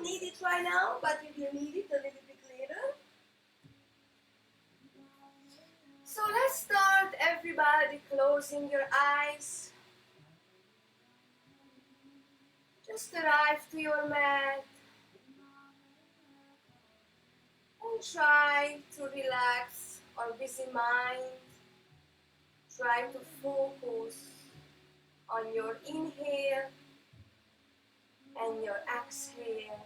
need it right now, but you will need it a little bit later. So let's start, everybody, closing your eyes. Just arrive to your mat and try to relax our busy mind. Try to focus on your inhale and your exhale.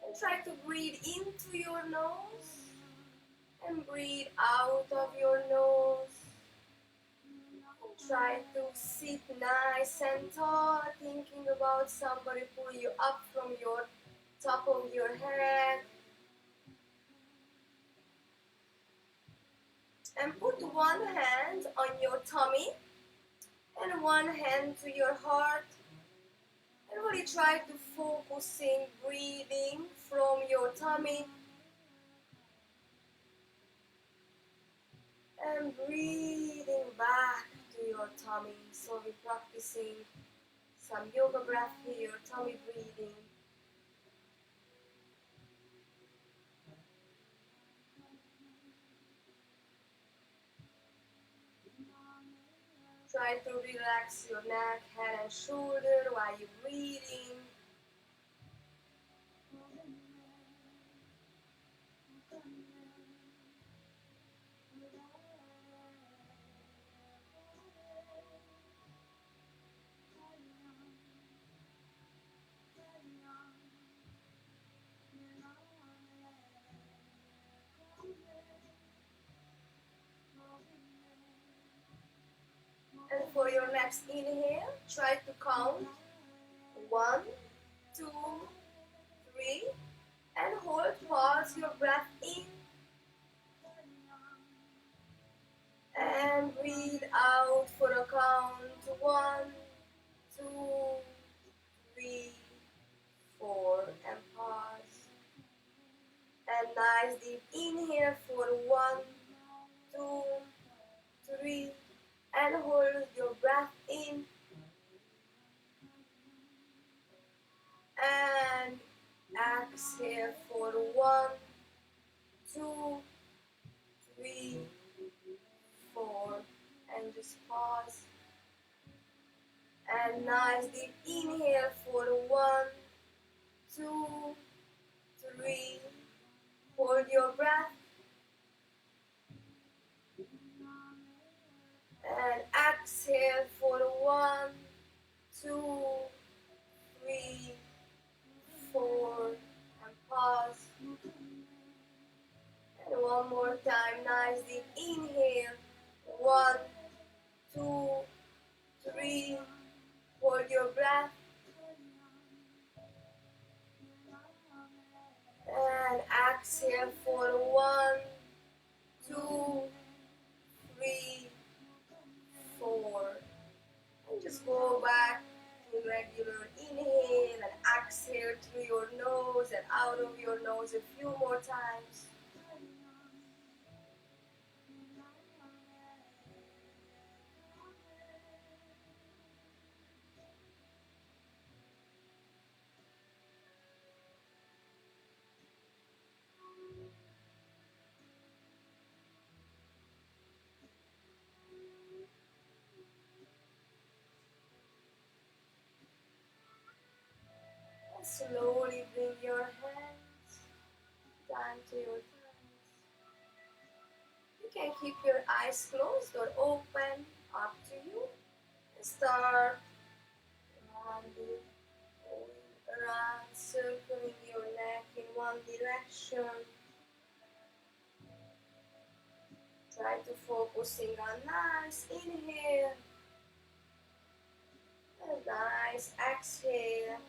And try to breathe into your nose and breathe out of your nose. And try to sit nice and tall, thinking about somebody pull you up from your top of your head. And put one hand on your tummy and one hand to your heart. And really try to focusing breathing from your tummy and breathing back to your tummy. So we're practicing some yoga breath here, tummy breathing. Try to relax your neck, head and shoulder while you're breathing. And for your next inhale, try to count 1, 2, 3, and hold, pause your breath in. And breathe out for a count 1, 2, 3, 4, and pause. And nice deep inhale for 1, 2, 3, and hold your breath in. And exhale for 1, 2, 3, 4, and just pause. And nice deep inhale for 1, 2, 3. Hold your breath. And exhale for 1, 2, 3, 4, and pause. And one more time, nice deep inhale. 1, 2, 3. Hold your breath. And exhale for 1, 2, 3, 4. And just go back to regular inhale and exhale through your nose and out of your nose a few more times. Slowly bring your hands down to your thighs. You can keep your eyes closed or open, up to you. And start rounding, going around, circling your neck in one direction. Try to focusing on nice inhale and nice exhale.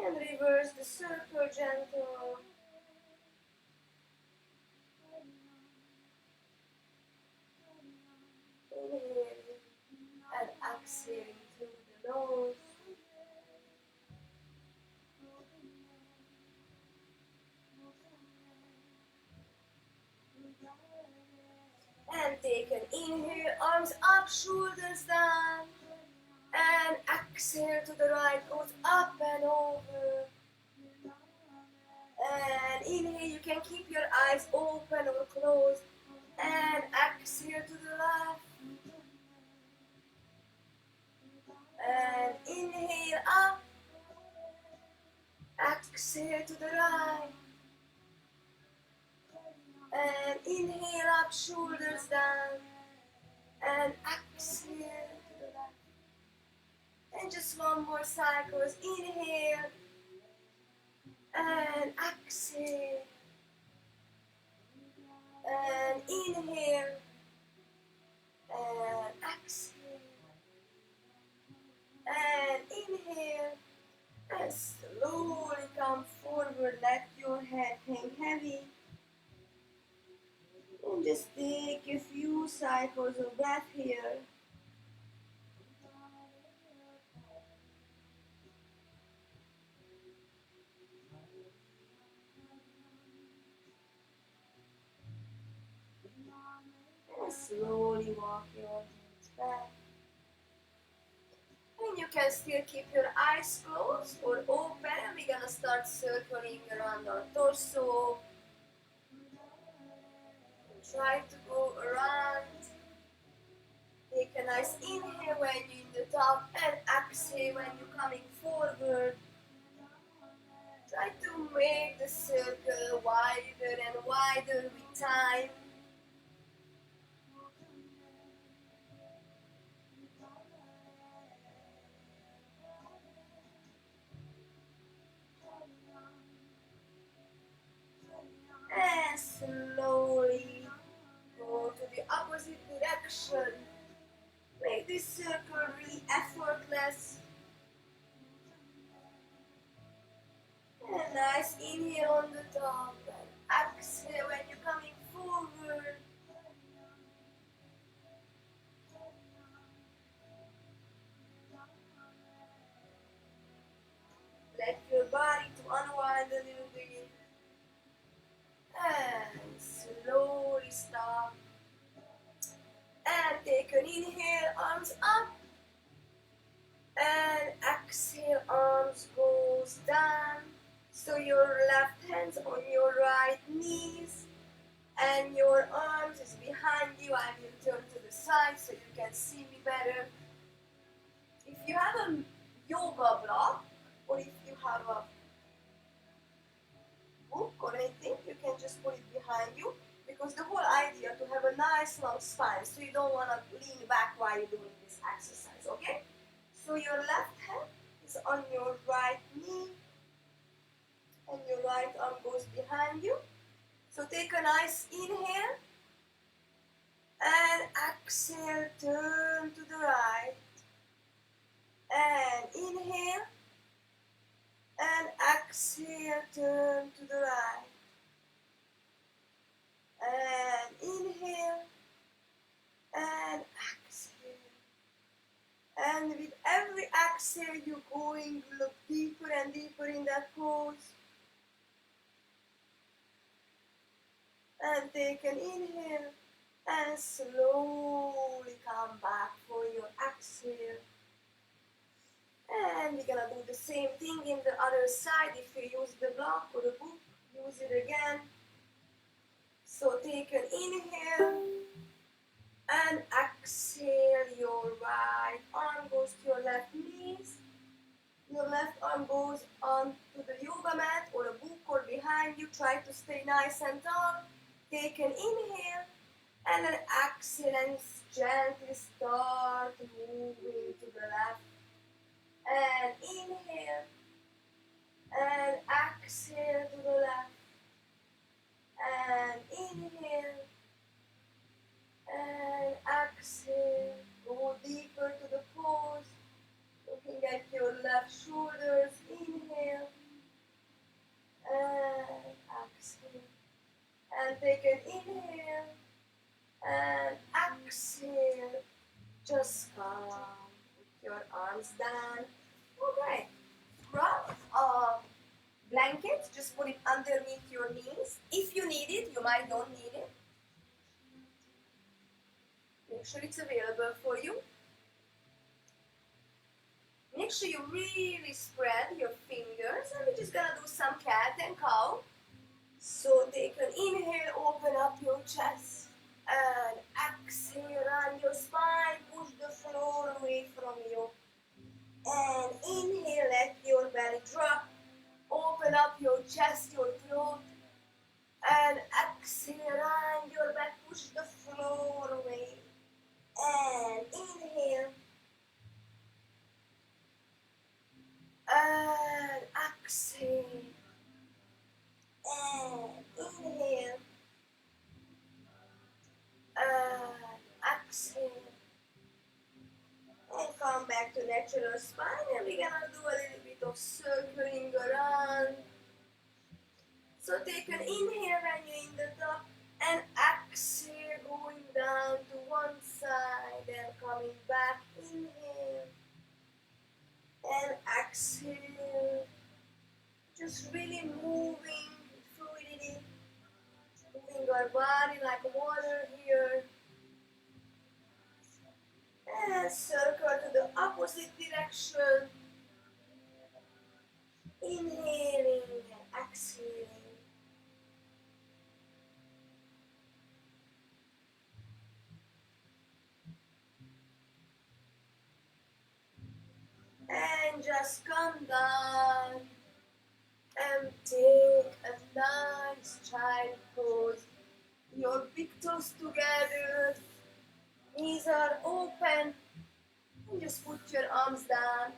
And reverse the circle gentle. Inhaling and exhaling through the nose. And take an inhale, arms up, shoulders down. And exhale to the right, goes up and over. And inhale, you can keep your eyes open or closed. And exhale to the left. And inhale up. Exhale to the right. And inhale up, shoulders down. And exhale to the left. And just one more cycle. Inhale. And exhale. And inhale. And exhale. And inhale. And slowly come forward. Let your head hang heavy. And just take a few cycles of breath here. And slowly walk your hands back. And you can still keep your eyes closed or open. We're gonna start circling around our torso. Try to go around. Take a nice inhale when you're in the top and exhale when you're coming forward. Try to make the circle wider and wider with time. And slowly go to the opposite direction. Make this circle really effortless. And nice inhale on the top and exhale when you're coming forward. Let your body to unwind a little bit. And slowly stop. And take an inhale, arms up. And exhale, arms goes down. So your left hand's on your right knees. And your arms is behind you. I will turn to the side so you can see me better. If you have a yoga block, or if you have a book or anything, you can just put it behind you, because the whole idea to have a nice long spine, so you don't want to lean back while you're doing this exercise, okay? So your left hand is on your right knee, and your right arm goes behind you. So take a nice inhale, and exhale, turn to the right, and inhale, and exhale, turn to the right, and inhale, and exhale. And with every exhale, you're going to look deeper and deeper in that pose. And take an inhale, and slowly come back for your exhale. And we're gonna do the same thing in the other side. If you use the block or the book, use it again. So take an inhale, and exhale. Your right arm goes to your left knees. Your left arm goes onto the yoga mat or a book or behind you. Try to stay nice and tall. Take an inhale, and then exhale and gently start moving to the left. And inhale, and exhale to the left. And inhale, and exhale. Go deeper to the pose. Looking at your left shoulders. Inhale, and exhale. And take an inhale, and exhale. Just calm. Put your arms down. Okay. Grab a blanket. Just put it underneath your knees. If you need it, you might don't need it. Make sure it's available for you. make sure you really spread your fingers, and we're just gonna do some cat and cow. So take an inhale, open up your chest, and exhale, run your spine, push the floor away from you. And inhale, let your belly drop, open up your chest, your throat, and exhale, run your back, push the floor away. And inhale, and exhale, and inhale, and exhale, and come back to natural spine, and we're gonna do a little bit of circling around. So take an inhale when you're in the top, and exhale, going down to one side and coming back. Inhale and exhale, just really moving fluidity, moving our body like water here. And circle to the opposite direction. Inhaling and exhaling. And just come down and take a nice child pose. Your big toes together, knees are open, and just put your arms down.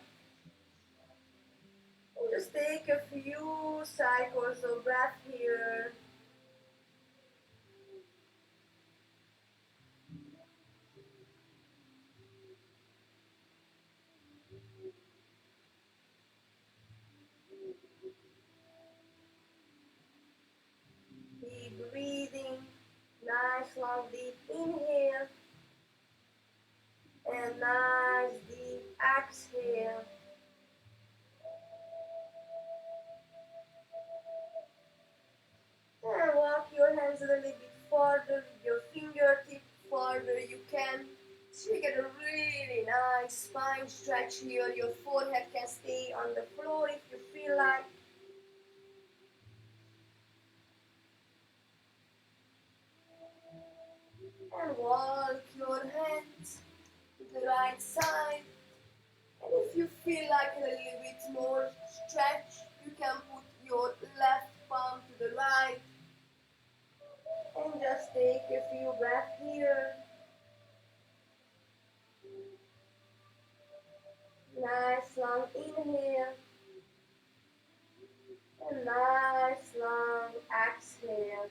And just take a few cycles of breath here. Keep breathing, nice long deep inhale, and nice deep exhale. And walk your hands a little bit farther with your fingertip, farther you can. So you get a really nice spine stretch here. Your forehead can stay on the floor if you feel like. And walk your hands to the right side. And if you feel like a little bit more stretch, you can put your left palm to the right. And just take a few breaths here. Nice long inhale. And nice long exhale.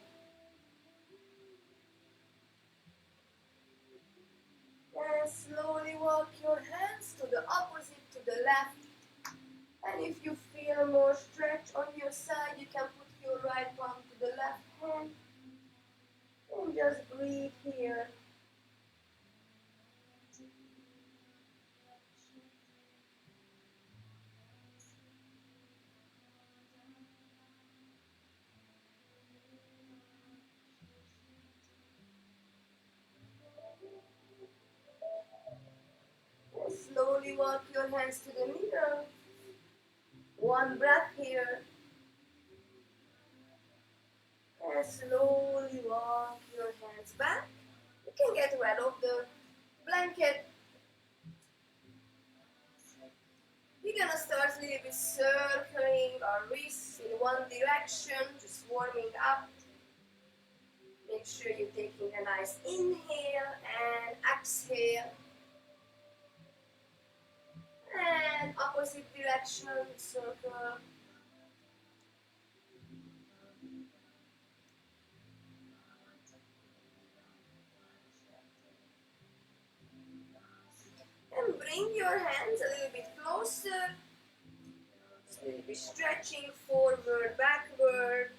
And slowly walk your hands to the opposite, to the left. And if you feel more stretch on your side, you can put your right palm to the left hand. And just breathe here. And slowly walk your hands to the middle. One breath here. And slowly walk your hands back. You can get rid of the blanket. We're gonna start a little bit circling our wrists in one direction, just warming up. Make sure you're taking a nice inhale and exhale. And opposite direction, circle. And bring your hands a little bit closer. So you'll be stretching forward, backward.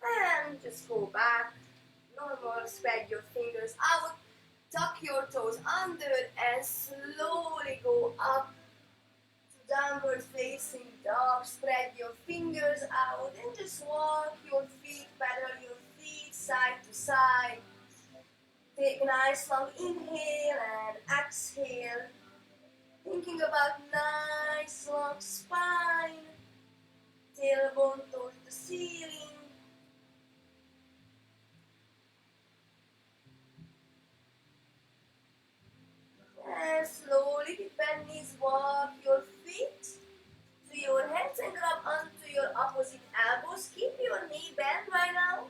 And just go back. Normal, spread your fingers out. Tuck your toes under and slowly go up to downward facing dog. Spread your fingers out and just walk your feet, pedal your feet side to side. Take a nice long inhale and exhale. Thinking about nice long spine, tailbone towards the ceiling. And slowly with bend knees walk your feet to your hands and grab onto your opposite elbows. Keep your knee bent right now.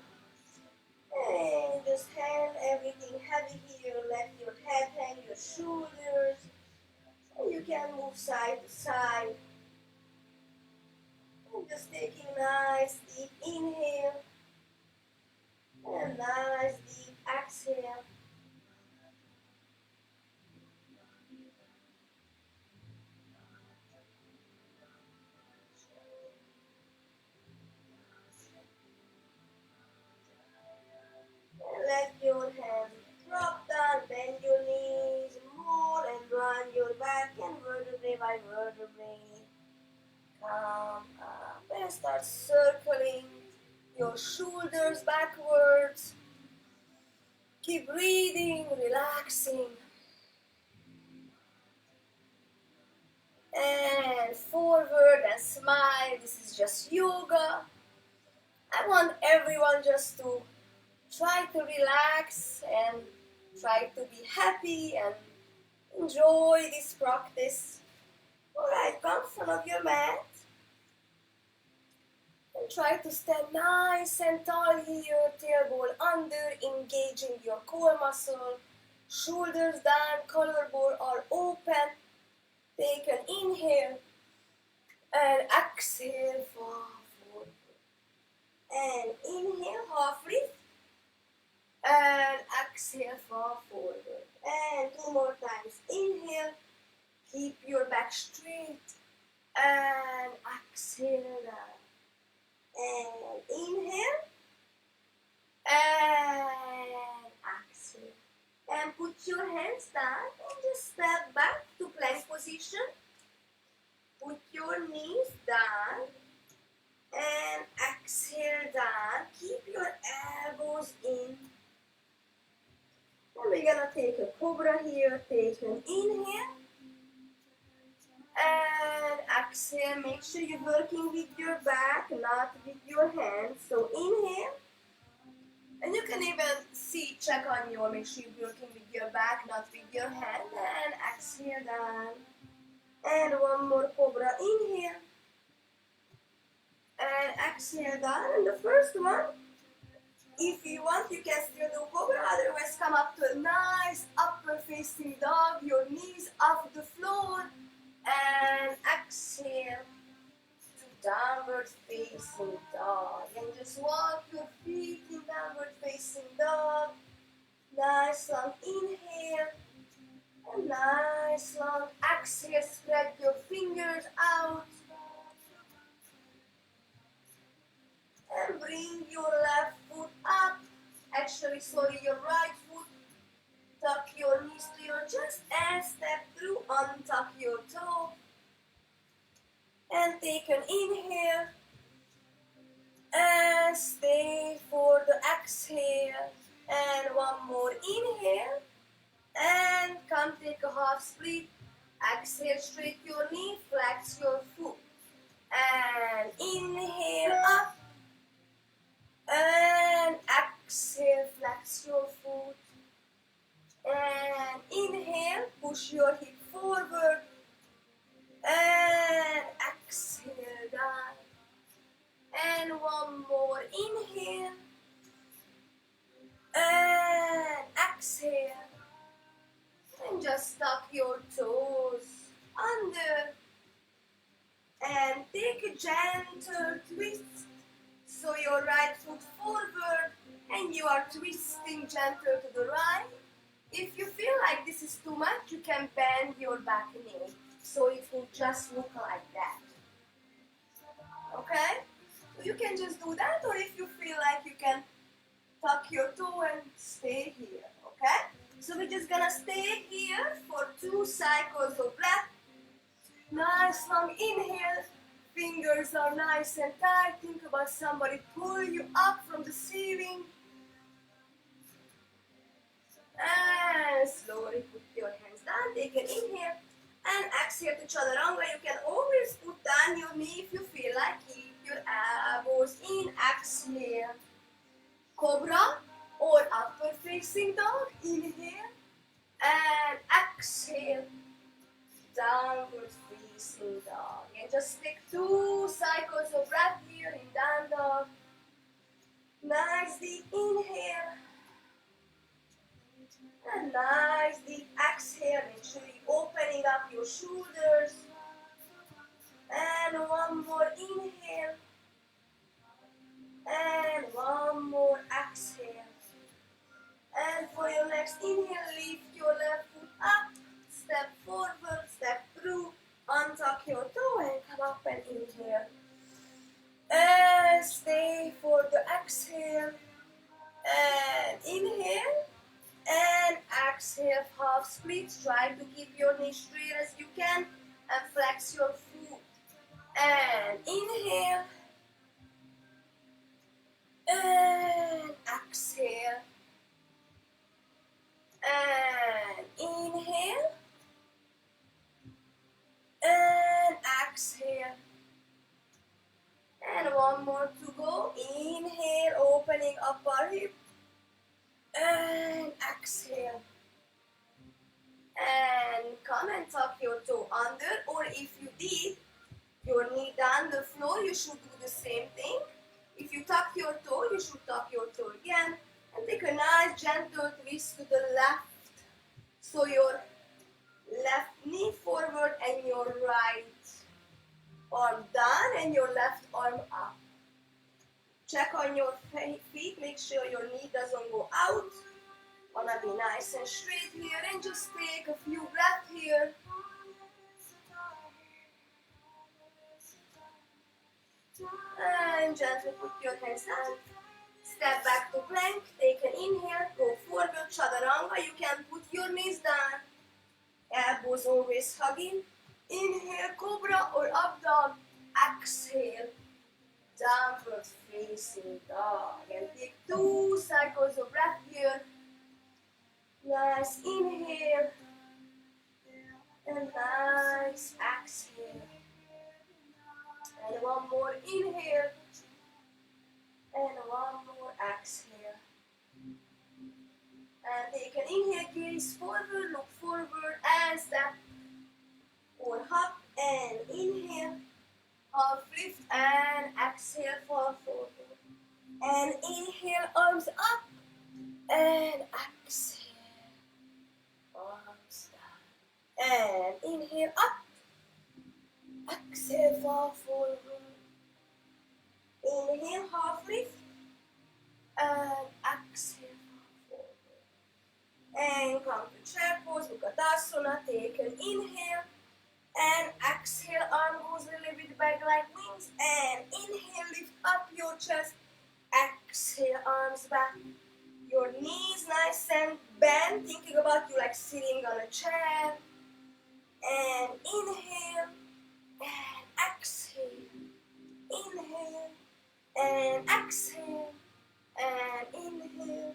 And just hand everything heavy here. Let your head hang your shoulders. And you can move side to side. And just taking nice deep inhale. And nice deep exhale. Let your hands drop down, bend your knees more and run your back and vertebrae by vertebrae. Come up and start circling your shoulders backwards. Keep breathing, relaxing. And forward and smile. This is just yoga. I want everyone just to try to relax and try to be happy and enjoy this practice. Alright, come in front of your mat and try to stand nice and tall here, tailbone under, engaging your core muscle, shoulders down, collarbone are open. Take an inhale and exhale, forward. And inhale, half lift. And exhale, fall forward. And 2 more times. Inhale, keep your back straight. And exhale down. And inhale. And exhale. And put your hands down and just step back to plank position. Put your knees down. And exhale down. Keep your elbows in. And we're gonna take a cobra here. Take an inhale. And exhale. Make sure you're working with your back, not with your hands. So inhale. And you can even check on your, make sure you're working with your back, not with your hand. And exhale down. And one more cobra. Inhale. And exhale down. And the first one, if you want, you can still do cobra. Otherwise, come up to a nice upper facing dog. Your knees off the floor. And exhale to downward facing dog. And just walk your feet in downward facing dog. Nice long inhale. And nice long exhale. Spread your fingers out. And bring your left foot up. Actually, sorry, your right foot. Tuck your knees to your chest and step through. Untuck your toe. And take an inhale. And stay for the exhale. And one more inhale. And come take a half split. Exhale, straight your knee, flex your foot. And inhale up. And exhale, flex your foot. And inhale, push your hip forward. And exhale down. And one more inhale. And exhale. And just tuck your toes under. And take a gentle twist. So your right foot forward and you are twisting gentle to the right. If you feel like this is too much, you can bend your back knee. So it will just look like that. Okay? So you can just do that, or if you feel like you can tuck your toe and stay here. Okay? So we're just gonna stay here for 2 cycles of breath. Nice long inhale. Fingers are nice and tight. Think about somebody pulling you up from the ceiling. And slowly put your hands down. Take an inhale. And exhale to chaturanga. You can always put down your knee if you feel like. Keep your elbows in. Exhale. Cobra or upward facing dog. Inhale. And exhale. Downward facing dog. And just take 2 cycles of breath here in down dog. Nice deep inhale. And nice deep exhale. Make sure you're opening up your shoulders. And one more inhale. And one more exhale. And for your next inhale, lift your left foot up. Step forward, step through. Untuck your toe and come up and inhale. And stay for the exhale. And inhale. And exhale, half split. Try to keep your knee straight as you can and flex your foot. And inhale. And exhale. And inhale. And exhale. And one more to go. Inhale, opening upper hip. And exhale. And come and tuck your toe under, or if you did your knee down the floor, you should do the same thing. If you tuck your toe, you should tuck your toe again. And take a nice gentle twist to the left. So your left knee forward and your right arm down and your left arm up. Check on your feet, make sure your knee doesn't go out. Wanna be nice and straight here and just take a few breaths here. And gently put your hands down. Step back to plank, take an inhale, go forward, chaturanga. You can put your knees down. Elbows always hugging. Inhale, cobra or up dog. Exhale, downward facing dog. And take 2 cycles of breath here. Nice inhale. And nice exhale. And one more inhale. And one more exhale. And take an inhale, gaze forward, look forward, and step or hop. And inhale, half lift, and exhale, fall forward. And inhale, arms up, and exhale, arms down. And inhale, up, exhale, fall forward. Inhale, half lift, and exhale, fall forward. And come to chair pose, Utkatasana. Take an inhale, and exhale, arm goes a little bit back like wings. And inhale, lift up your chest. Exhale, arms back. Your knees nice and bent, thinking about you like sitting on a chair. And inhale, and exhale. Inhale, and exhale, and inhale,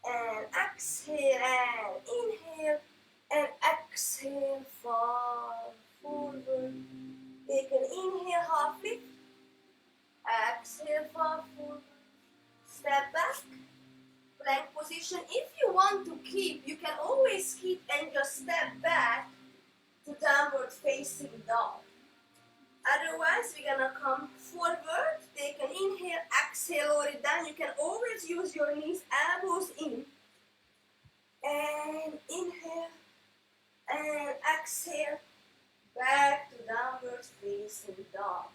and exhale, and inhale, and exhale, fall forward. Take an inhale, half lift, exhale, fall forward, step back, plank position. If you want to keep, you can always keep and just step back to downward facing dog. Otherwise, we're gonna come forward, take an inhale, exhale, lower it down. You can always use your knees, elbows in. And inhale, and exhale, back to downward facing dog.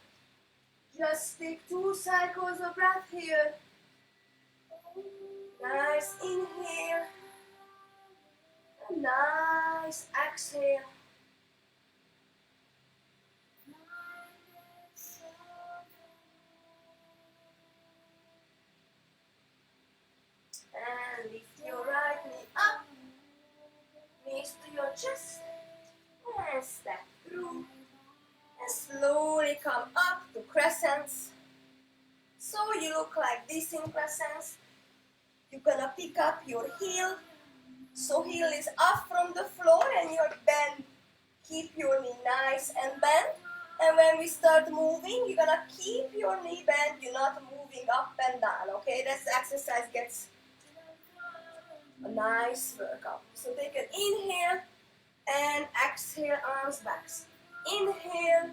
Just take 2 cycles of breath here. Nice inhale, and nice exhale. And lift your right knee up, knees to your chest, and step through. And slowly come up to crescents. So you look like this in crescents. You're gonna pick up your heel. So heel is up from the floor and your bend. Keep your nice and bent. And when we start moving, you're gonna keep your knee bent. You're not moving up and down, okay? This exercise gets a nice workout. So take an inhale and exhale, arms back. Inhale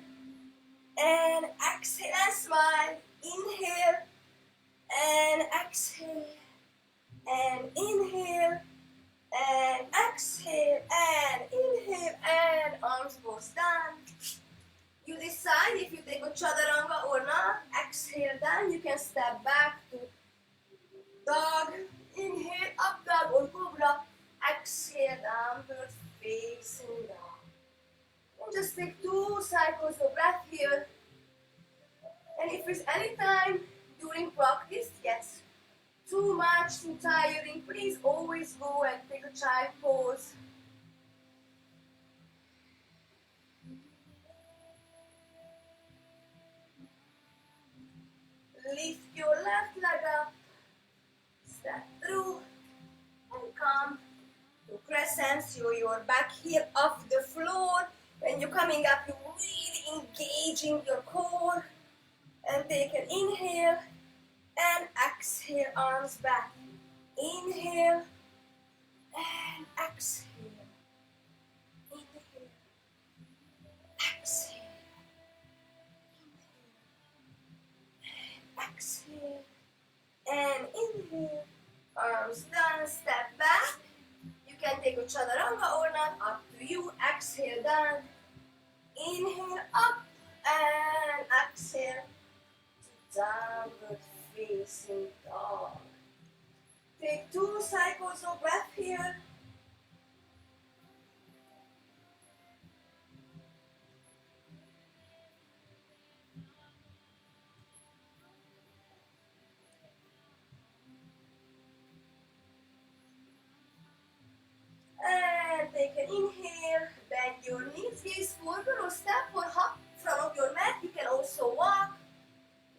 and exhale and smile. Inhale and exhale and inhale and exhale and inhale and arms goes down. You decide if you take a chaturanga or not. Exhale down. You can step back to dog. Inhale up dog or cobra. Exhale downward facing dog. And just take 2 cycles of breath here. And if there's any time during practice gets too much, too tiring, please always go and take a child pose. Lift your left leg up, step through, and come to crescent. So your back heel off the floor. When you're coming up, you're really engaging your core. And take an inhale and exhale, arms back. Inhale and exhale. Inhale, exhale. Exhale and inhale, arms down, step back. You can take a chaturanga or not, up to you. Exhale down, inhale up and exhale to downward facing dog. Take 2 cycles of breath here. And take an inhale, bend your knees, gaze forward or step or hop in front of your mat. You can also walk.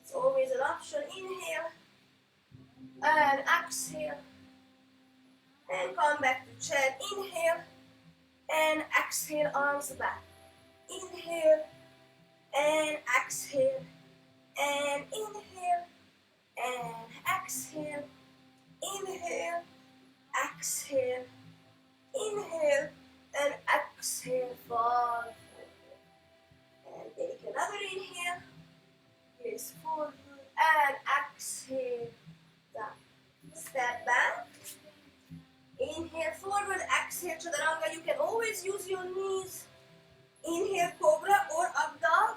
It's always an option. Inhale and exhale. And come back to chair. Inhale and exhale, arms back. Inhale and exhale. And inhale and exhale. Inhale, exhale. Inhale and exhale, fall forward. And take another inhale. Gaze forward and exhale. Down. Step back. Inhale forward, exhale chaturanga. You can always use your knees. Inhale cobra or up dog.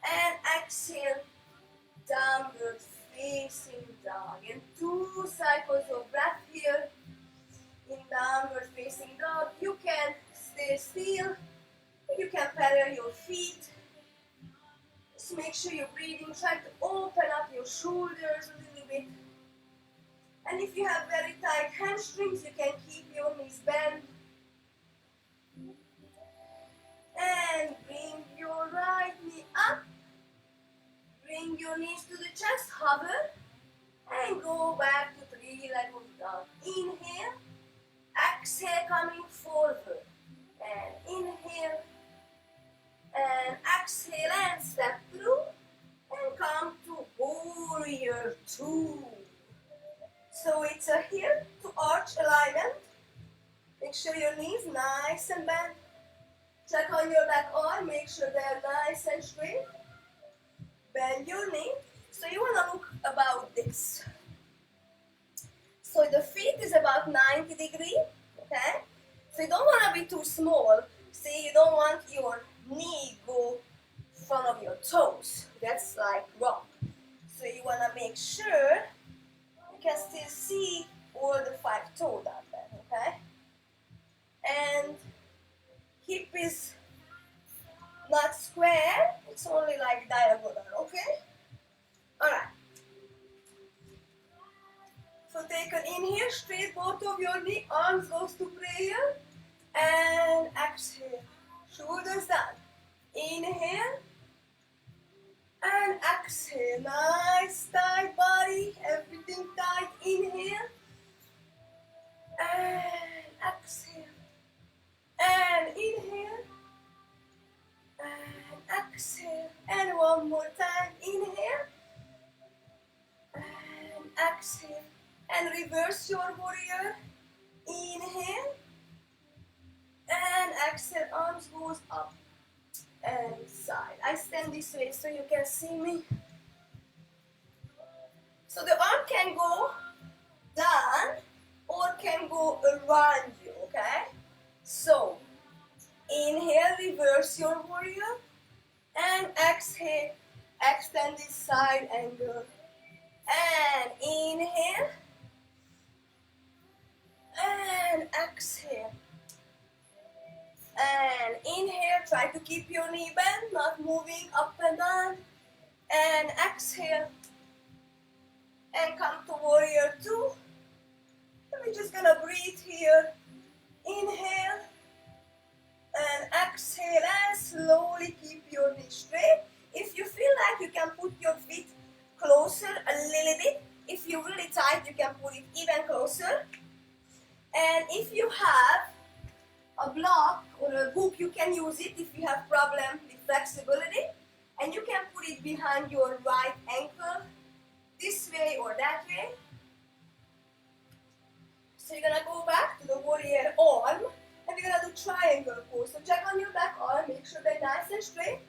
And exhale downward facing dog. And 2 cycles of breath here. In downward facing dog, you can stay still. You can parallel your feet. Just make sure you're breathing. Try to open up your shoulders a little bit. And if you have very tight hamstrings, you can keep your knees bent. And bring your right knee up. Bring your knees to the chest, hover. And go back to 3-legged dog. Inhale. Exhale, coming forward. And inhale. And exhale and step through. And come to warrior 2. So it's a heel to arch alignment. Make sure your knees nice and bent. Check on your back arm. Make sure they're nice and straight. Bend your knee. So you want to look about this. So the feet is about 90 degrees. Okay? So you don't want to be too small. See, you don't want your knee go in front of your toes. That's like wrong. So you want to make sure you can still see all the 5 toes down there. Okay? And hip is not square. It's only like diagonal. Okay? Alright. So take an inhale, straight both of your knee, arms goes to prayer, and exhale, shoulders down. Inhale, and exhale, nice tight body, everything tight. Inhale, and exhale, and inhale, and One more time. Inhale. And exhale. And reverse your warrior. Inhale. And exhale. Arms goes up and side. I stand this way so you can see me. So the arm can go down or can go around you, okay? So, inhale, reverse your warrior. And exhale, extend this side angle. And inhale. And exhale. And inhale, try to keep your knee bent, not moving up and down. And exhale. And come to warrior two. And we're just gonna breathe here. Inhale. And exhale, and slowly keep your knee straight. If you feel like you can put your feet closer a little bit, if you're really tight, you can put it even closer. And if you have a block or a book, you can use it if you have problem with flexibility. And you can put it behind your right ankle, this way or that way. So you're gonna go back to the warrior arm, and we're gonna do triangle pose. So check on your back arm, make sure they're nice and straight.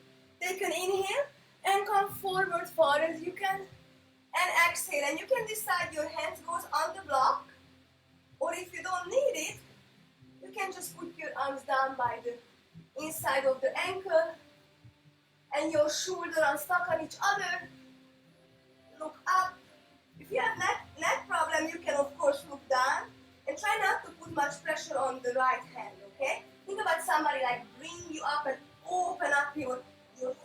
Take an inhale and come forward far as you can. And exhale. And you can decide your hands goes on the block, or if you don't need it, you can just put your arms down by the inside of the ankle and your shoulder are stuck on each other. Look up. If you have neck problem, you can of course look down and try not to put much pressure on the right hand, okay? Think about somebody like bring you up and open up your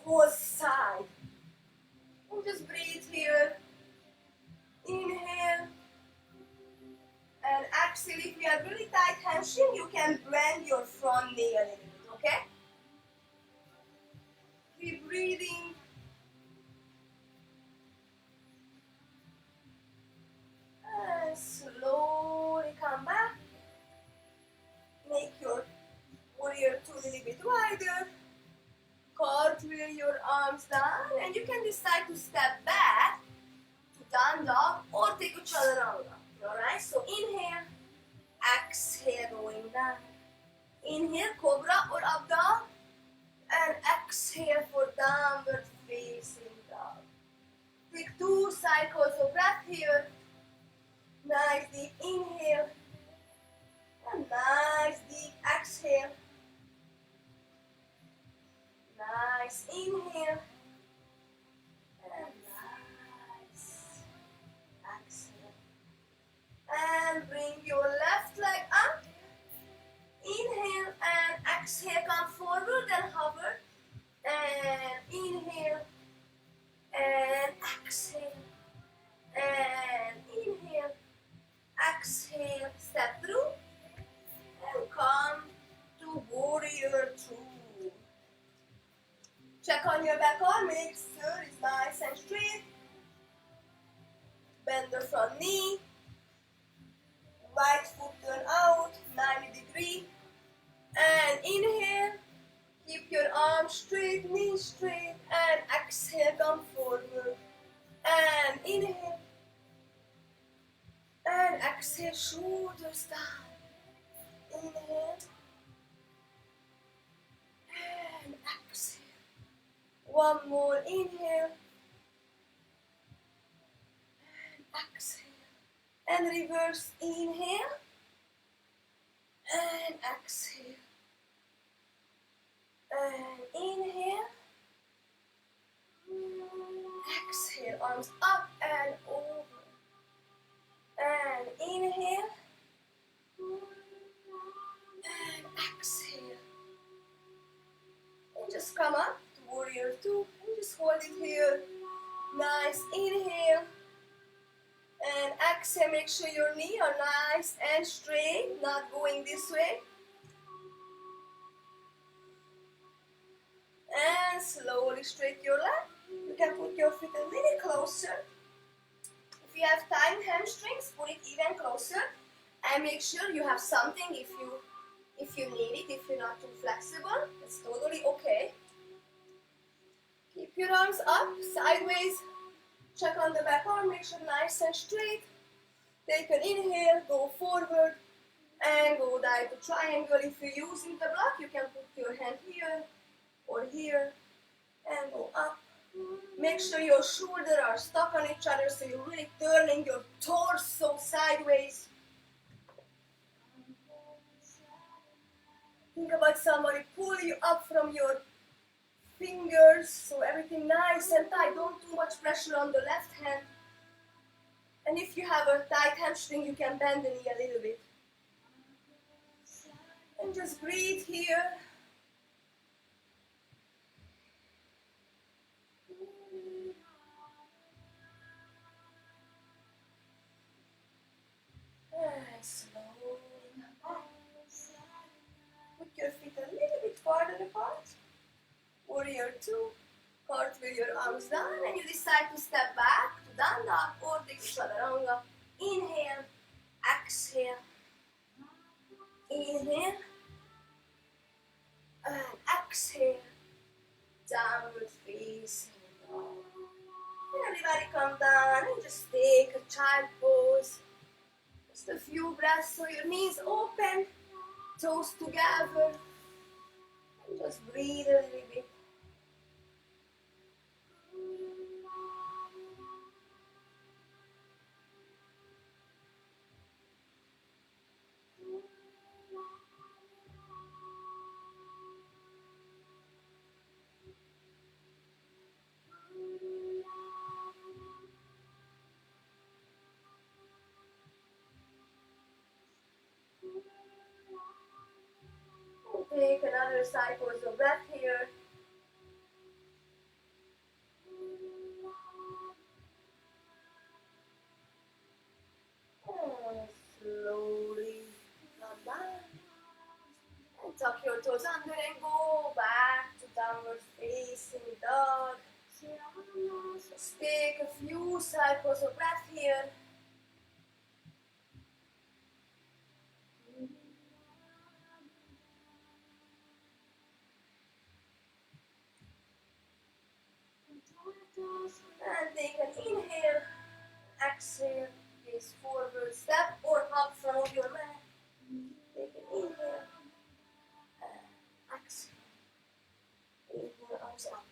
whole side. And just breathe here. Inhale. And exhale. If you have really tight hamstring, you can bend your front knee a little bit, okay? Keep breathing. And slowly come back. Make your warrior two a little bit wider. Cartwheel your arms down, and you can decide to step back to down dog or take a chaturanga. Alright, so inhale, exhale, going down. Inhale, cobra or up dog, and exhale for downward facing dog. Take 2 cycles of breath here. Nice deep inhale, and nice deep exhale. Nice inhale, and nice exhale. And bring your left leg up. Inhale and exhale, come forward and hover. And inhale and exhale. And inhale, exhale, step through. And come to warrior two. Check on your back arm, make sure it's nice and straight. Bend the front knee. Right foot turn out, 90 degrees. And inhale, keep your arms straight, knees straight. And exhale, come forward. And inhale. And exhale, shoulders down. Inhale. And exhale. One more inhale. And exhale. And reverse inhale. And exhale. And inhale. Exhale, arms up and over. And inhale. And exhale. And just come up to warrior two. And just hold it here. Nice inhale. And exhale, make sure your knee are nice and straight, not going this way. And slowly straighten your leg. You can put your feet a little closer. If you have tight hamstrings, put it even closer. And make sure you have something if you need it, if you're not too flexible. It's totally okay. Keep Your arms up, sideways. Check on the back arm, make sure nice and straight. Take an inhale, go forward, and go down to triangle. If you're using the block, you can put your hand here or here, and go up. Make sure your shoulders are stuck on each other, so you're really turning your torso sideways. Think about somebody pull you up from your fingers, so everything nice and tight. Don't too much pressure on the left hand. And if you have a tight hamstring, you can bend the knee a little bit. And just breathe here. And slowly come back. Put your feet a little bit farther apart. Warrior 2. Cartwheel your arms down, and you decide to step back to Danda or Diksha Chaturanga. Inhale, exhale. Inhale and exhale. Downward facing dog. And everybody come down and just take a child pose. Just a few breaths so your knees open, toes together. And just breathe a little bit. Take another side pose of breath here. And slowly come down. And tuck your toes under and go back to downward facing dog. Just take a few cycles of breath here. And take an inhale, exhale, gaze forward, step or hop from your mat. Take an inhale, and exhale. Inhale, arms up.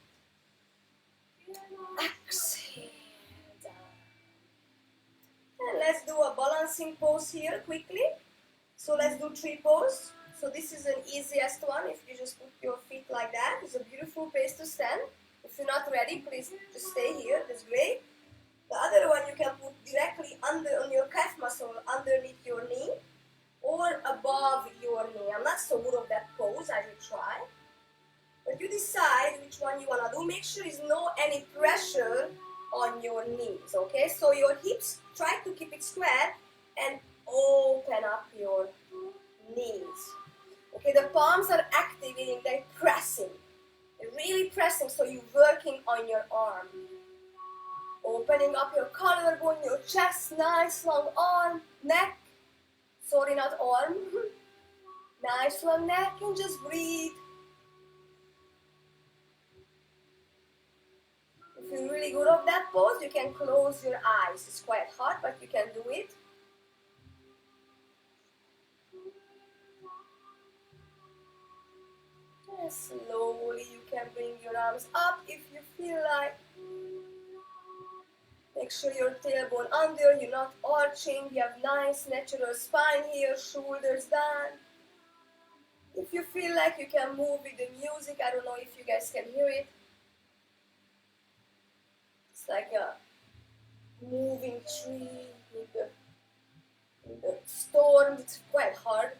Exhale, down. And let's do a balancing pose here quickly. So let's do 3 poses. So this is an easiest one. If you just put your feet like that, it's a beautiful place to stand. If you're not ready, please just stay here. That's great. The other one you can put directly under on your calf muscle underneath your knee or above your knee. I'm not so good of that pose. I will try. But you decide which one you want to do. Make sure there's no any pressure on your knees. Okay? So your hips, try to keep it square and open up your knees. Okay, the palms are activating, they're pressing. They're really pressing, so you're working on your arm. Opening up your collarbone, your chest, nice long arm, neck. Sorry, not arm. Nice long neck, and just breathe. If you're really good at that pose, you can close your eyes. It's quite hard, but you can do it. And slowly you can bring your arms up if you feel like. Make sure your tailbone under, you're not arching, you have nice natural spine here, shoulders down. If you feel like you can move with the music, I don't know if you guys can hear it. It's like a moving tree in the storm. It's quite hard.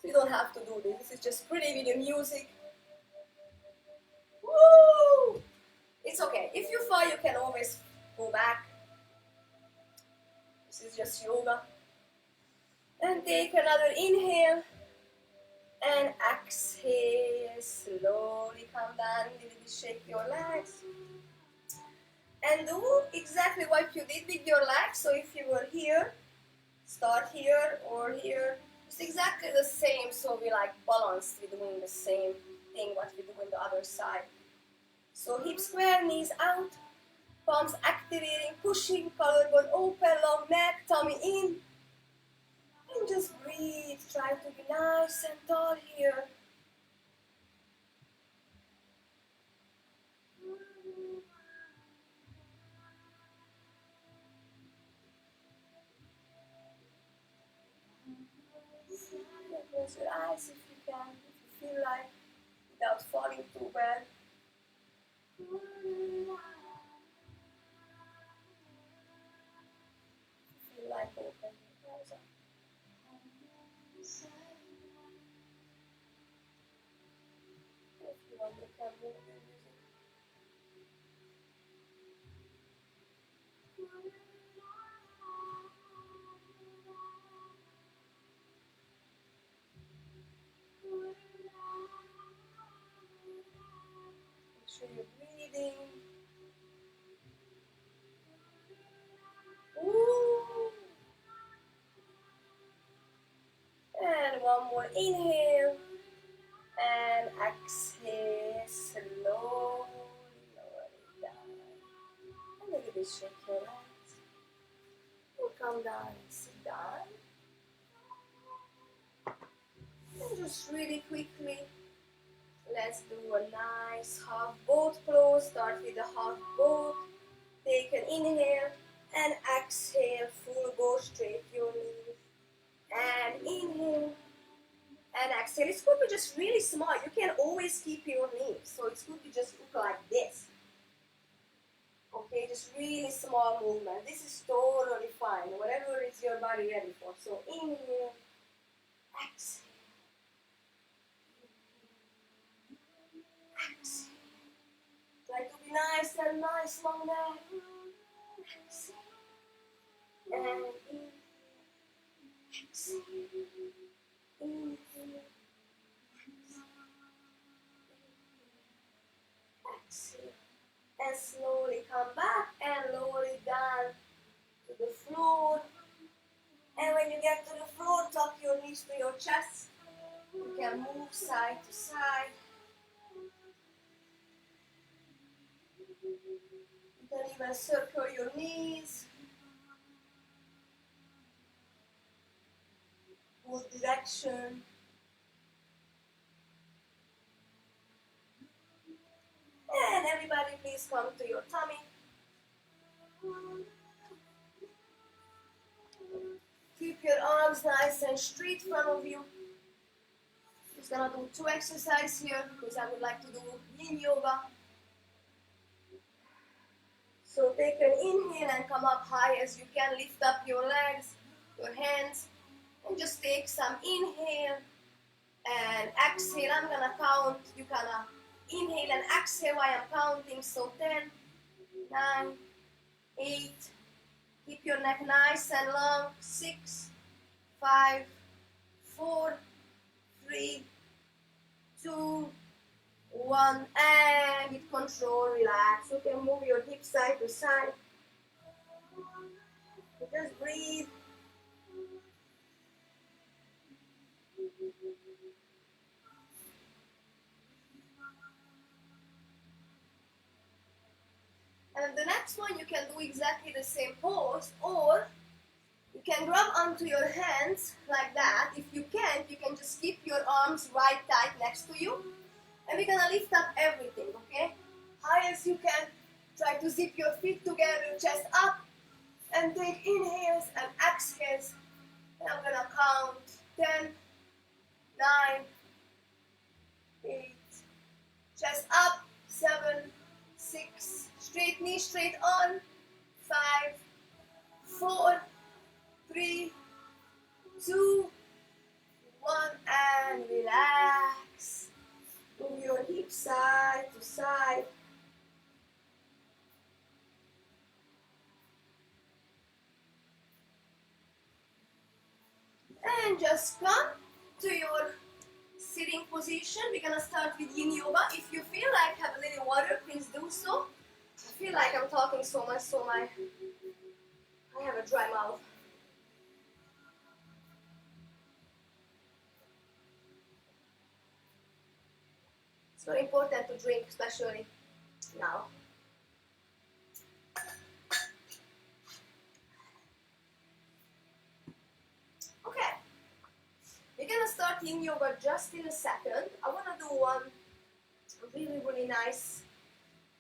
So you don't have to do this. This is just pretty with the music. Woo! It's okay. If you fall, you can always go back. This is just yoga. And take another inhale. And exhale. Slowly come down. A little bit shake your legs. And do exactly what you did with your legs. So if you were here, start here or here. It's exactly the same. So we like balanced. We're doing the same thing what we do on the other side. So hips square, knees out, palms activating, pushing, collarbone open, long neck, tummy in. And just breathe. Try to be nice and tall here. Close your eyes if you can, if you feel like, without falling too bad. Feel like open your eyes up. If you want, you can move your music. Make sure you're breathing. Ooh. And one more inhale. And exhale. Slowly lower it down. And a little bit shake your legs. And come down and sit down. And just really quickly, let's do a nice half boat pose. Start with the half boat. Take an inhale and exhale. Full go straight your knees. And inhale and exhale. It's good to just really small. You can always keep your knees. So it's good to just look like this. Okay, just really small movement. This is totally fine. Whatever is your body ready for. So inhale, exhale. Exhale. Try to be nice and nice long neck. Exhale. And inhale. Exhale. Inhale. Exhale. And slowly come back and lower it down to the floor. And when you get to the floor, tuck your knees to your chest. You can move side to side. You can even circle your knees. Good direction. And everybody please come to your tummy. Keep your arms nice and straight in front of you. Just gonna do 2 exercises here because I would like to do yin yoga. So take an inhale and come up high as you can. Lift up your legs, your hands, and just take some inhale and exhale. I'm gonna count. You gonna inhale and exhale while I'm counting. So 10, 9, 8. Keep your neck nice and long. 6, 5, 4, 3, 2, 1. And with control, relax. You can move your hips side to side. Just breathe. And the next one, you can do exactly the same pose, or you can grab onto your hands like that. If you can't, you can just keep your arms right tight next to you. And we're gonna lift up everything, okay? High as you can. Try to zip your feet together, chest up, and take inhales and exhales. And I'm gonna count 10, 9, 8, chest up, 7, 6, straight knee straight on, 5, 4, 3, 2, 1, and relax. Move your hips side to side. And just come to your sitting position. We're gonna start with yin yoga. If you feel like have a little water, please do so. I feel like I'm talking so much, so I have a dry mouth. It's very important to drink, especially Now, okay, we're gonna start yin yoga just in a second. I wanna do one really nice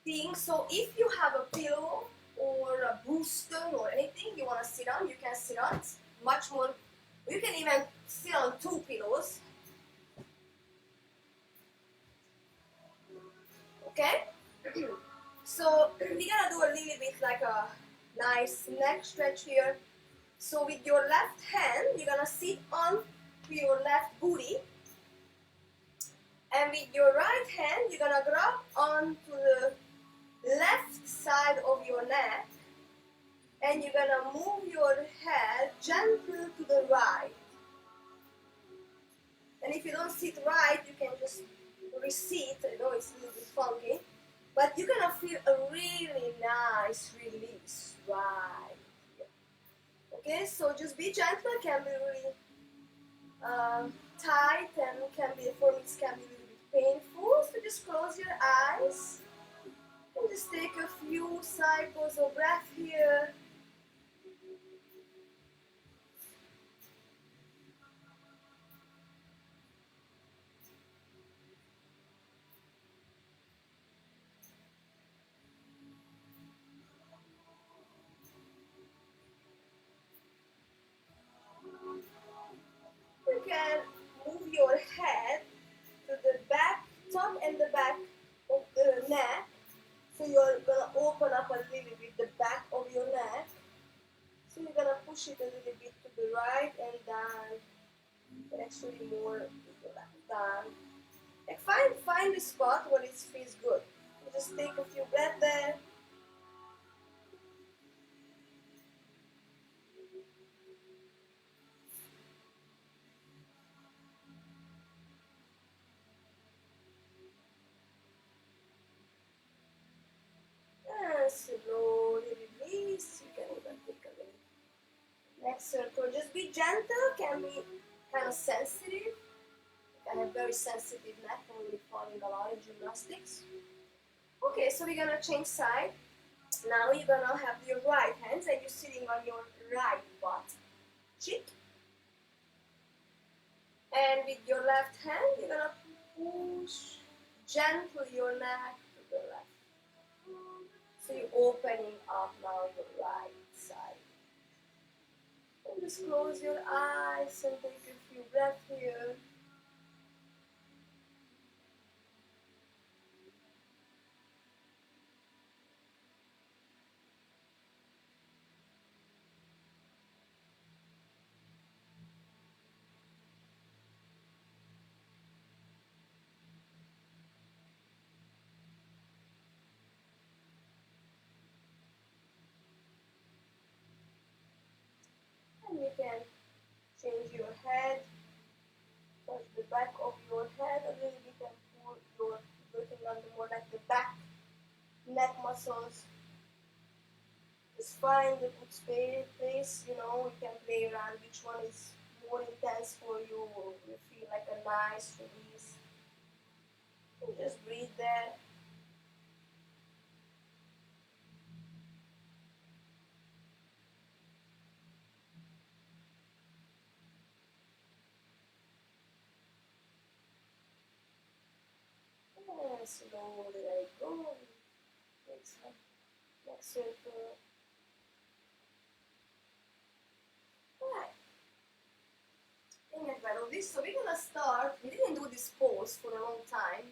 thing. So if you have a pillow or a booster or anything you wanna sit on, you can sit on. It's much more. You can even sit on 2 pillows. Okay. So we're gonna do a little bit like a nice neck stretch here. So with your left hand, you're gonna sit on your left booty, and with your right hand, you're gonna grab onto the left side of your neck, and you're gonna move your head gently to the right. And if you don't sit right, you can just resit. I know it's a little bit funky, but you're gonna feel a really nice release right here. Okay, so just be gentle. Can be really tight, and can be for me it can be a little bit painful. So just close your eyes and just take a few cycles of breath here. You can move your head to the back, top and the back of the neck. So you're gonna open up a little bit the back of your neck. So you're gonna push it a little bit to the right and down, and actually more to the left, down. Like find the spot where it feels good. You just take a few breaths there. And slowly release. You can even take a little. Next circle. Just be gentle. Can be kind of sensitive. I have very sensitive neck when we're falling a lot in gymnastics. Okay, so we're gonna change side. Now you're gonna have your right hands and you're sitting on your right butt cheek. And with your left hand, you're gonna push gently your neck to the left. So you're opening up now your right side. And just close your eyes and take a few breaths here. And you can change your head, touch the back of your head a little bit and pull your, working on the more like the back neck muscles. Just find a good place, you know, you can play around which one is more intense for you, or you feel like a nice release. And just breathe there. And slowly let it go. Next circle. Alright. So we're gonna start. We didn't do this pose for a long time.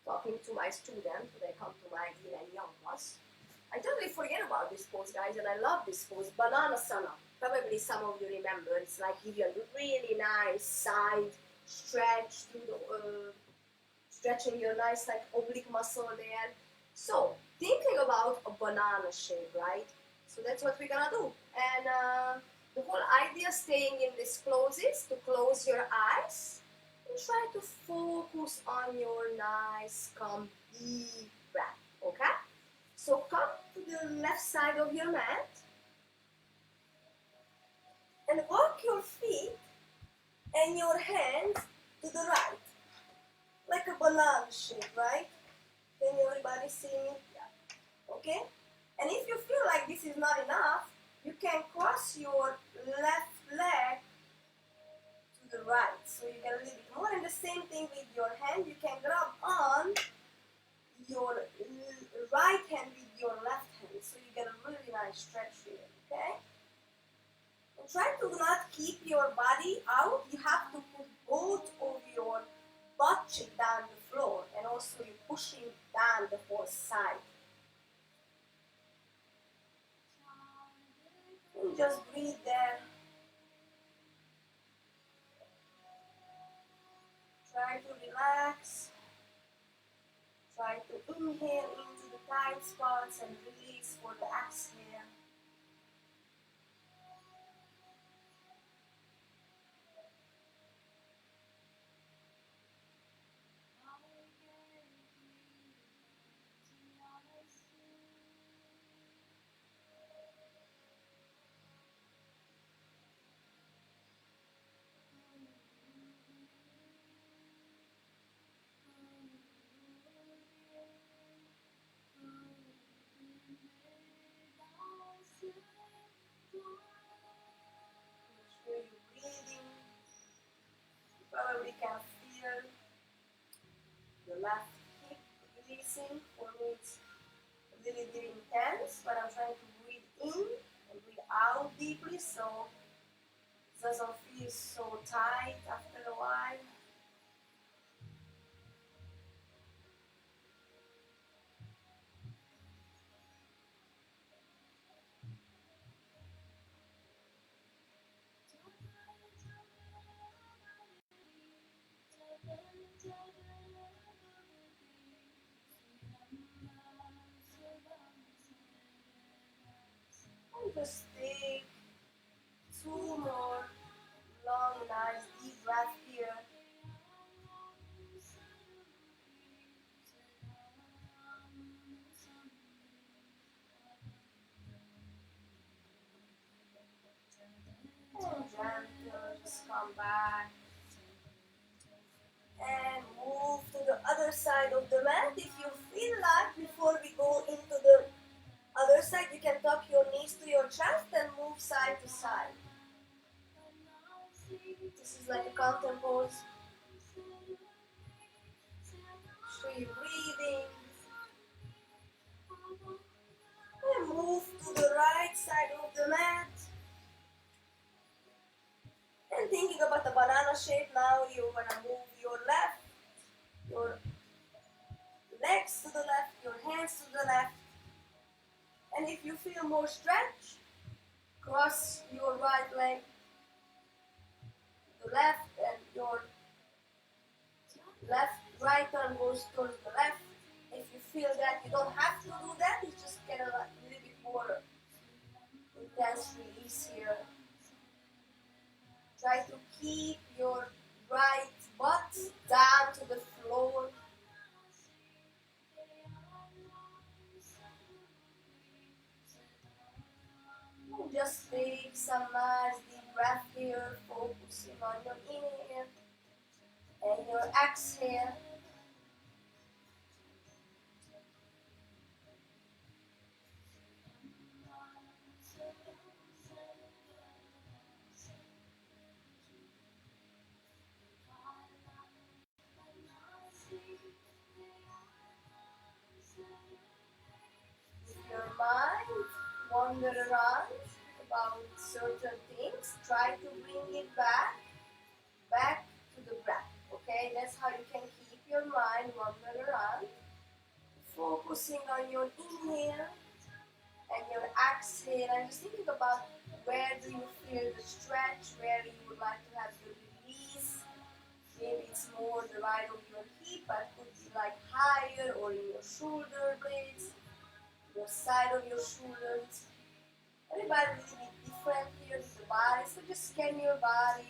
Talking to my students when they come to my Yin and Yang class. I totally forget about this pose, guys, and I love this pose, Bananasana. Probably some of you remember. It's like give you a really nice side stretch through the stretching your nice like oblique muscle there. So thinking about a banana shape, right? So that's what we're gonna do. And the whole idea staying in this closes to close your eyes and try to focus on your nice, calm, deep breath. Okay? So come to the left side of your mat and walk your feet and your hands to the right, like a banana shape, right? Can everybody you see me? Yeah. Okay? And if you feel like this is not enough, you can cross your left leg to the right. So you get a little bit more. And the same thing with your hand. You can grab on your right hand with your left hand. So you get a really nice stretch here. Okay? And try to not keep your body out. You have to put both of your butt cheek down the floor. And also you're pushing down the whole side. And just breathe there. Try to relax. Try to inhale into the tight spots and release for the exhale. Make sure you're breathing. You probably can feel the left hip releasing. For me, it's a little bit intense, but I'm trying to breathe in and breathe out deeply so it doesn't feel so tight after a while. And just take 2 more long, nice, deep breaths here. And gentle, just come back. And move to the other side of the mat. If you feel like before we go into the other side, you can tuck your knees to your chest and move side to side. This is like a counter pose. So you're breathing. And move to the right side of the mat. And thinking about the banana shape, now you're gonna move your legs to the left, your hands to the left. And if you feel more stretch, cross your right leg to the left and your right arm goes towards the left. If you feel that you don't have to do that, you just get a little bit more intense release here. Try to keep your right butt down to the floor. And just take some nice deep breath here, focusing on your inhale and your exhale. If your mind wander around about certain things, try to bring it back to the breath. Okay, that's how you can keep your mind wandering around. Focusing on your inhale and your exhale, and just thinking about where do you feel the stretch, where you would like to have your release. Maybe it's more the right of your hip, but could be like higher or in your shoulder blades, your side of your shoulders. Everybody is a bit different here with the body, so just scan your body.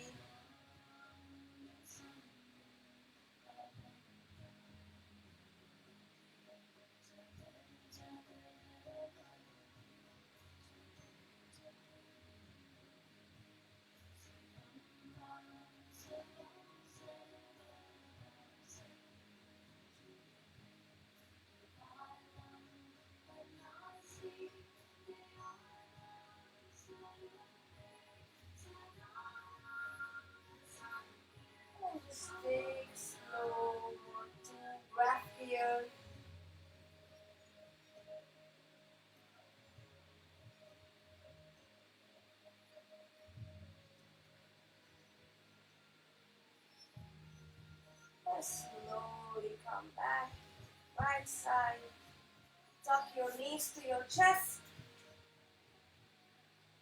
Slowly come back. Right side. Tuck your knees to your chest.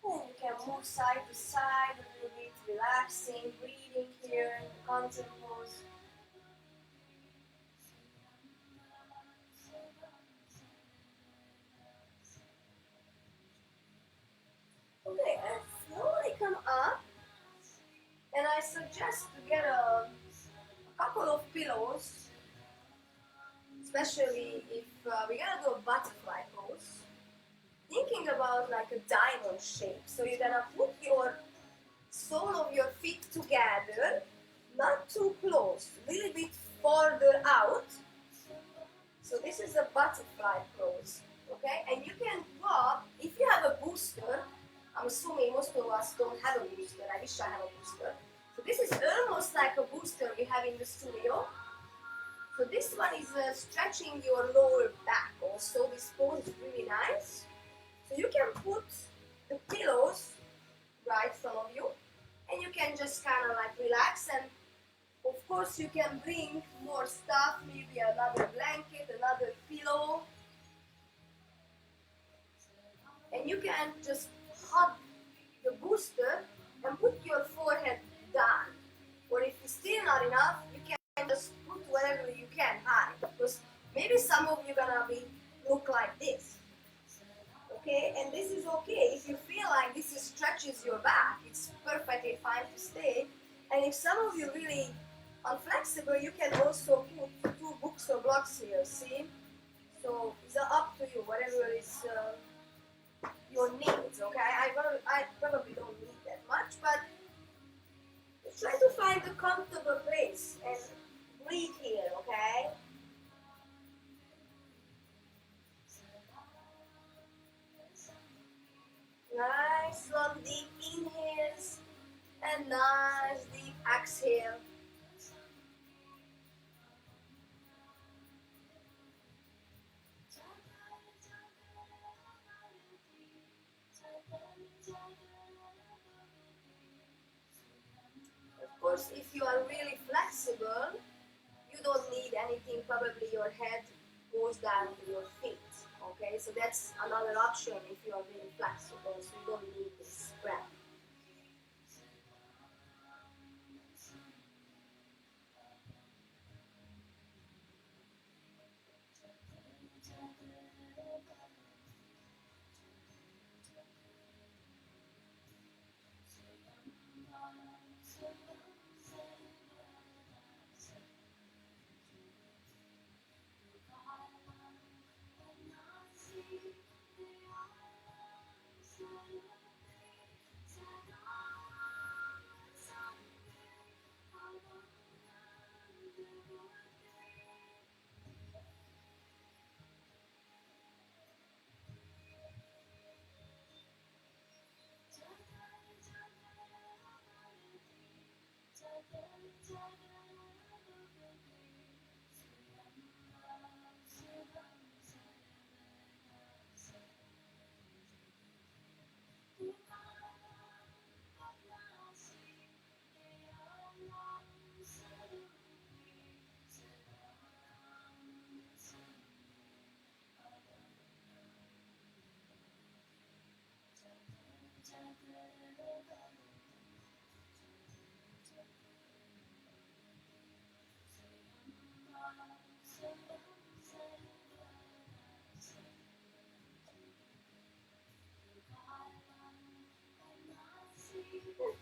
And you can move side to side a little bit, relaxing, breathing here in the counter pose. Okay, and slowly come up. And I suggest to get a couple of pillows, especially if we're gonna do a butterfly pose. Thinking about like a diamond shape. So you're gonna put your sole of your feet together, not too close, a little bit further out. So this is a butterfly pose, okay? And you can drop, if you have a booster, I'm assuming most of us don't have a booster, I wish I have a booster. So this is almost like a booster we have in the studio. So this one is stretching your lower back also. This pose is really nice. So you can put the pillows right in front of you and you can just kind of like relax, and of course you can bring more stuff, maybe another blanket, another pillow, and you can just hug the booster and put your forehead down. Or if it's still not enough, you can just put whatever you can hide, because maybe some of you gonna look like this. Okay, and this is okay. If you feel like this stretches your back, it's perfectly fine to stay. And if some of you really unflexible, you can also put two books or blocks here, see? So it's up to you, whatever is your needs, okay? I probably don't need that much, but try to find a comfortable place and breathe here, okay? Nice long deep inhales and nice deep exhale. Of course, if you are really flexible, you don't need anything. Probably your head goes down to your feet. Okay, so that's another option if you are really flexible, so you don't need this grab.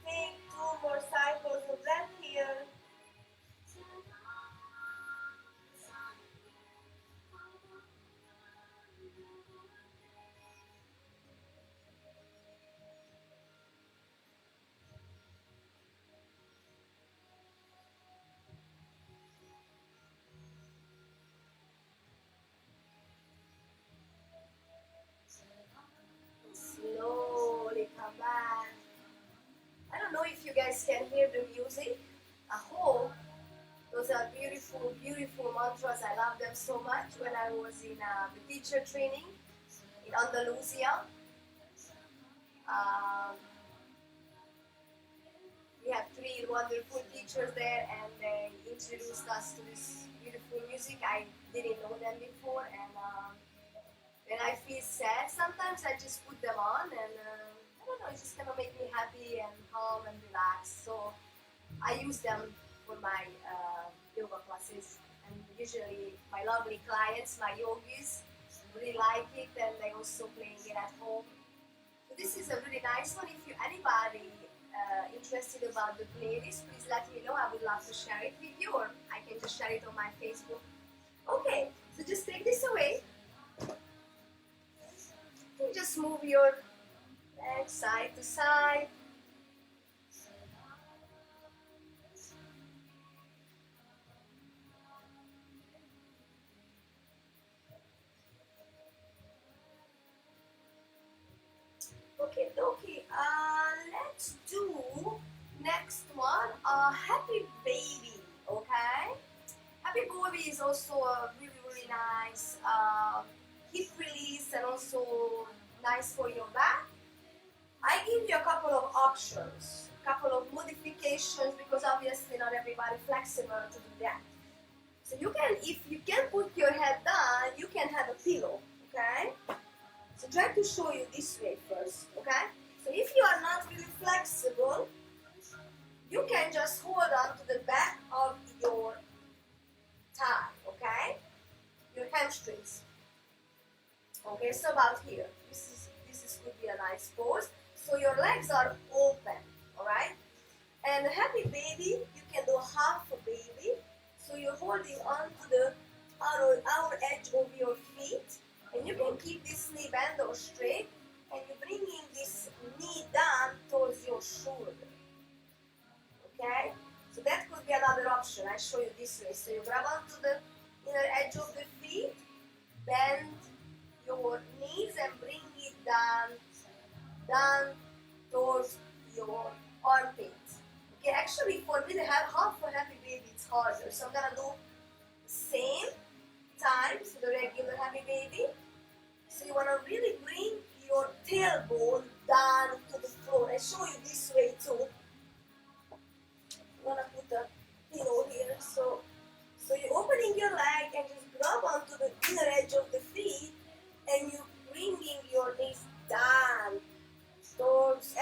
Take two more cycles of breath here. Slowly come back. I don't know if you guys can hear the music. I hope. Those are beautiful, beautiful mantras. I love them so much. When I was in the teacher training in Andalusia, um, we have three wonderful teachers there, and they introduced us to this beautiful music. I didn't know them before, and when I feel sad, sometimes I just put them on, and I don't know, it just kind of make me happy and calm and relaxed. So I use them for my yoga classes, and usually my lovely clients, my yogis, really like it, and they also playing it at home. So this is a really nice one. If you anybody interested about the playlist, please let me know. I would love to share it with you, or I can just share it on my Facebook. Okay, so just take this away. You just move your legs side to side. Okay, okay. Let's do next one. Happy baby. Okay. Happy baby is also a really nice hip release and also nice for your back. I give you a couple of options, couple of modifications, because obviously not everybody flexible to do that. So you can, if you can put your head down, you can have a pillow. Okay. So try to show you this way first, okay? So if you are not really flexible, you can just hold on to the back of your thigh, okay? Your hamstrings. Okay, so about here. This could be a nice pose. So your legs are open, alright? And a happy baby, you can do half a baby. So you're holding on to the outer edge of your feet. And you can keep this knee bent or straight, and you're bringing this knee down towards your shoulder. Okay? So that could be another option. I show you this way. So you grab onto the inner edge of the feet, bend your knees and bring it down towards your armpits. Okay, actually for me to have half a happy baby it's harder. So I'm gonna do the same time, so the regular happy baby. So you want to really bring your tailbone down to the floor. I show you this way too. I'm gonna put a pillow here. So you're opening your leg and just grab onto the inner edge of the feet, and you're bringing your knees down towards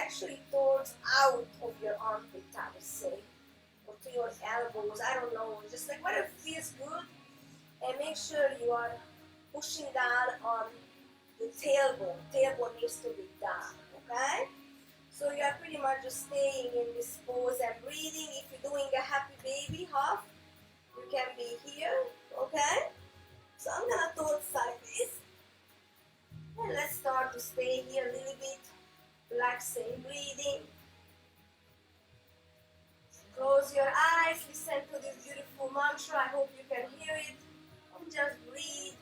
out of your armpit, I would say, or to your elbows. I don't know, just like whatever feels good, and make sure you are pushing down on the tailbone. Tailbone needs to be down, okay? So you are pretty much just staying in this pose and breathing. If you're doing a happy baby half, you can be here, okay? So I'm gonna towards sideways. And let's start to stay here a little bit, relaxing, breathing. Close your eyes, listen to this beautiful mantra. I hope you can hear it. And just breathe.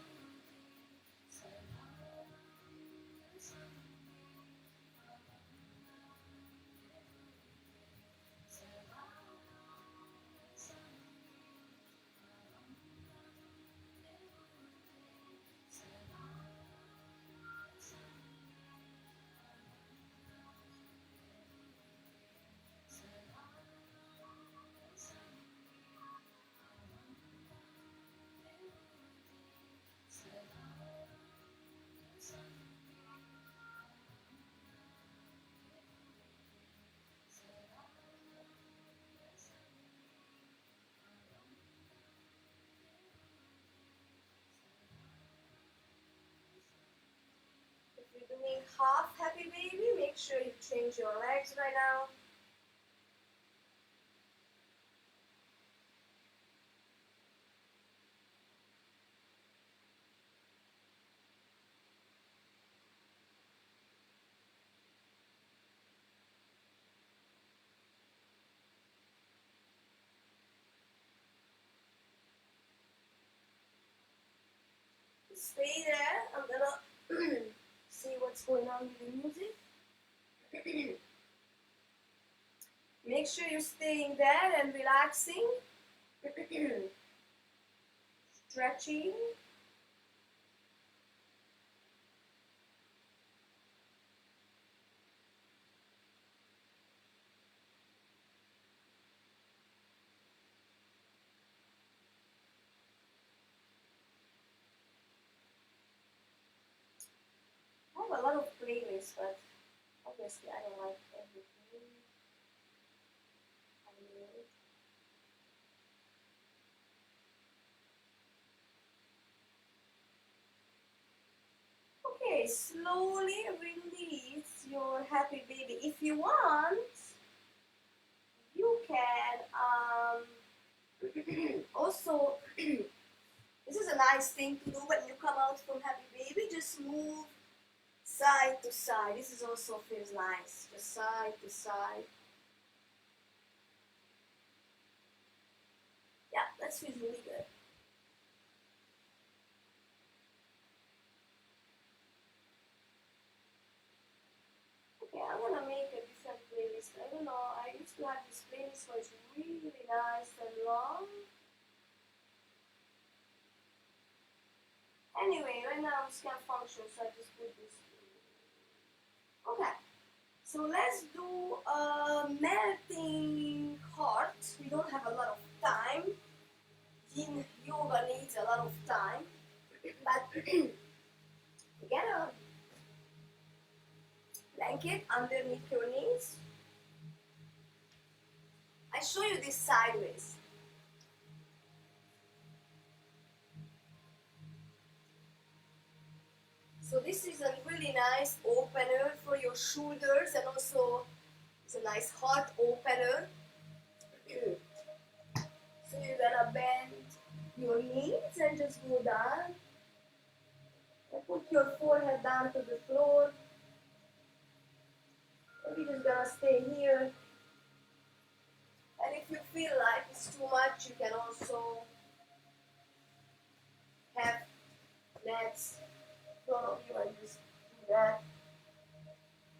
If you're doing half happy baby, make sure you change your legs right now. Stay there. I'm gonna see what's going on with the music. Make sure you're staying there and relaxing. Stretching. playlist, but obviously I don't like everything. I mean, okay, slowly release your happy baby. If you want, you can also, this is a nice thing to do when you come out from happy baby. Just move side to side. This is also feels nice. Just side to side. Yeah, that feels really good. Okay, I'm gonna make a different playlist. I don't know. I used to have this playlist, so it's really nice and long. Anyway, right now it's can't function, so I just put this. Okay, so let's do a melting heart. We don't have a lot of time. Yin yoga needs a lot of time, but get a blanket underneath your knees. I show you this sideways. So this is a really nice opener for your shoulders, and also it's a nice heart opener. So you're gonna bend your knees and just go down. And put your forehead down to the floor. And we're just gonna stay here. And if you feel like it's too much, you can also have mats in front of you and just do that.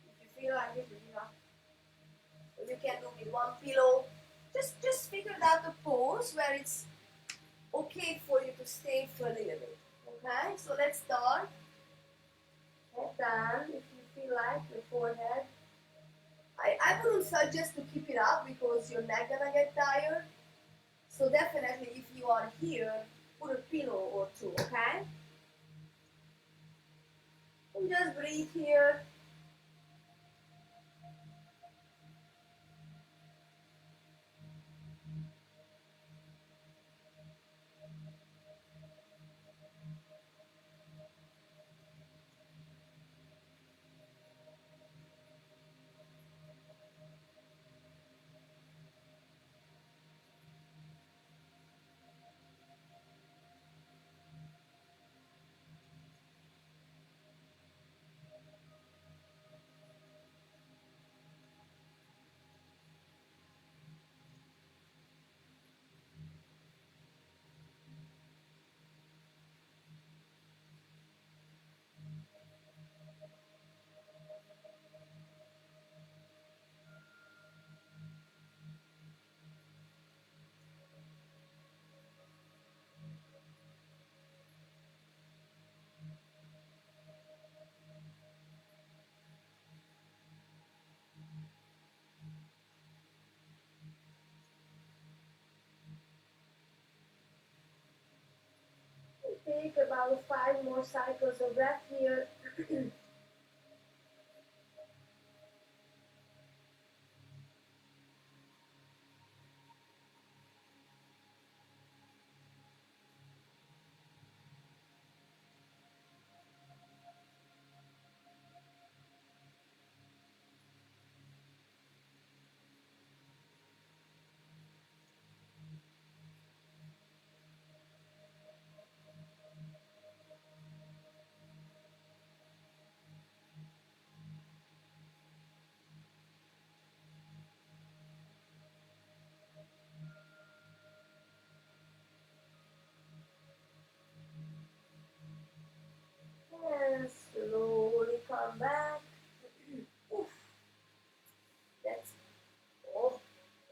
If you feel like it, you know. Or you can do with one pillow. Just figure out the pose where it's okay for you to stay for a little bit. Okay, so let's start. Head down if you feel like your forehead. I wouldn't suggest to keep it up because your neck gonna get tired. So definitely if you are here, put a pillow or two, okay? And just breathe here. Take about 5 more cycles of breath here. And slowly come back. Oof, that's a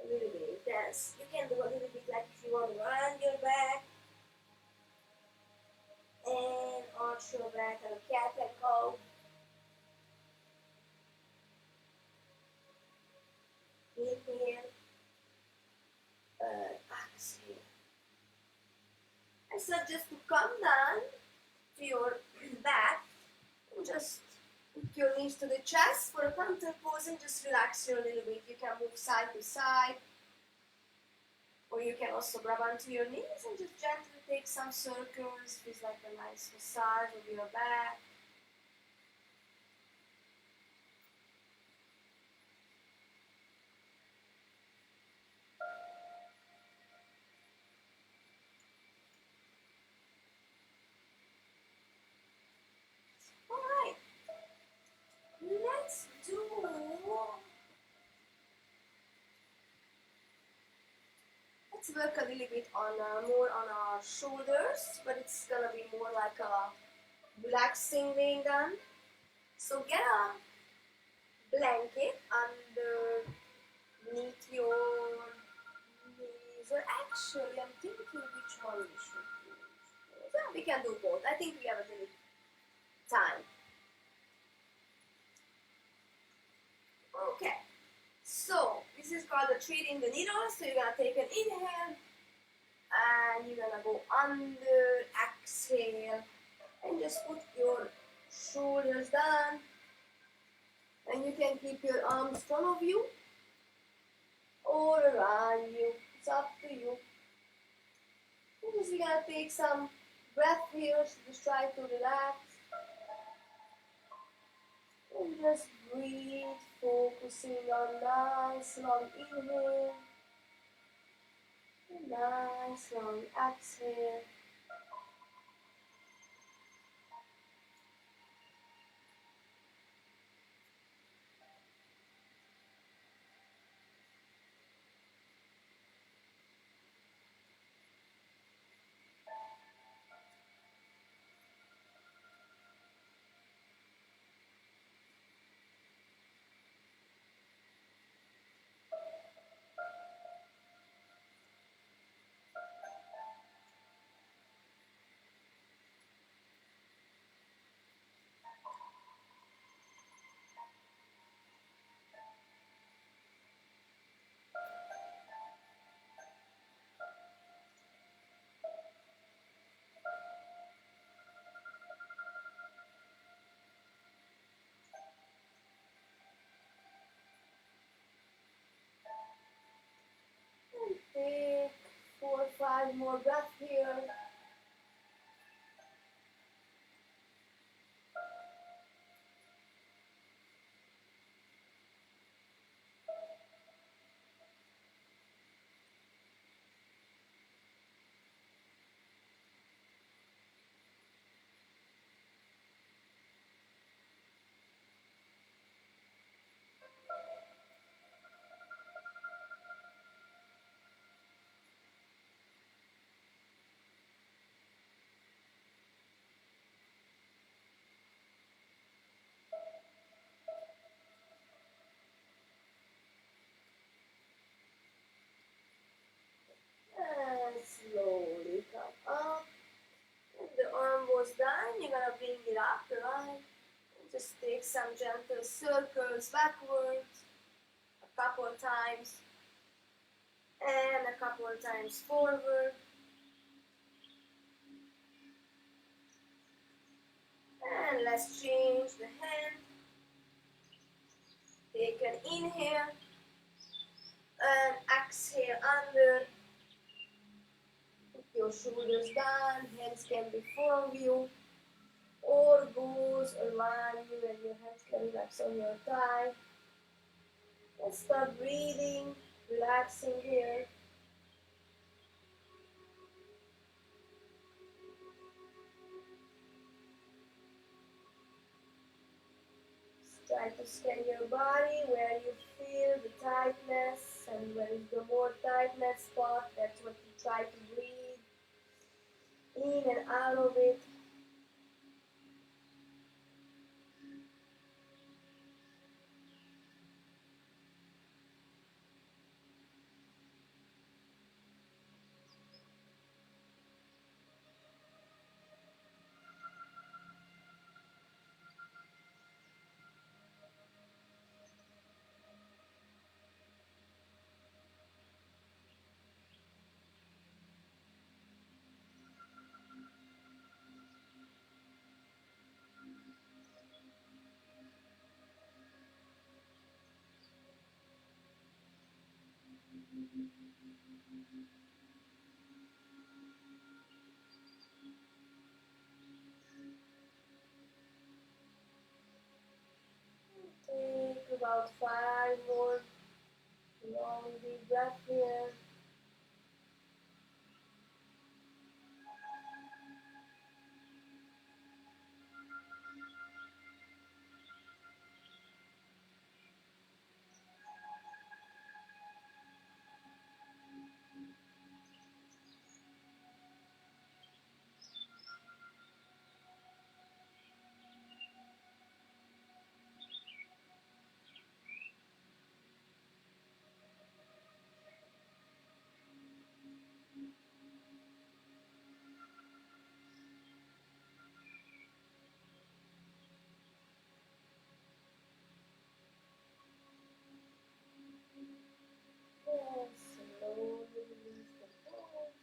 little bit intense. You can do a little bit like if you want to run your back and arch your back and a cat and cow. Inhale, exhale. And so just to come down to your back and just Put your knees to the chest for a counter pose and just relax you a little bit. You can move side to side, or you can also grab onto your knees and just gently take some circles. Feels like a nice massage of your back. Alright, let's work a little bit on more on our shoulders, but it's gonna be more like a relaxing laying down. So get a blanket underneath your knees, or actually I'm thinking which one we should use. Yeah, we can do both. I think we have a little time. Okay, so this is called the treating the needle. So you're gonna take an inhale and you're gonna go under, exhale, and just put your shoulders down. And you can keep your arms in front of you or around you. It's up to you. And just we're gonna take some breath here. So just try to relax. And just breathe, focusing on nice long inhale. And nice long exhale. And take 4 or 5 more breaths here. And slowly come up. If the arm was down, you're gonna bring it up, right? And just take some gentle circles backwards a couple of times and a couple of times forward. And let's change the hand. Take an inhale and exhale under. Put your shoulders down, hands can be from you or goes around you and your hands can relax on your thigh. Let's start breathing, relaxing here. Try to scan your body where you feel the tightness, and where is the more tightness spot. That's what you try to breathe in and out of it. Take about 5 more long deep breaths here. And slowly release the pose.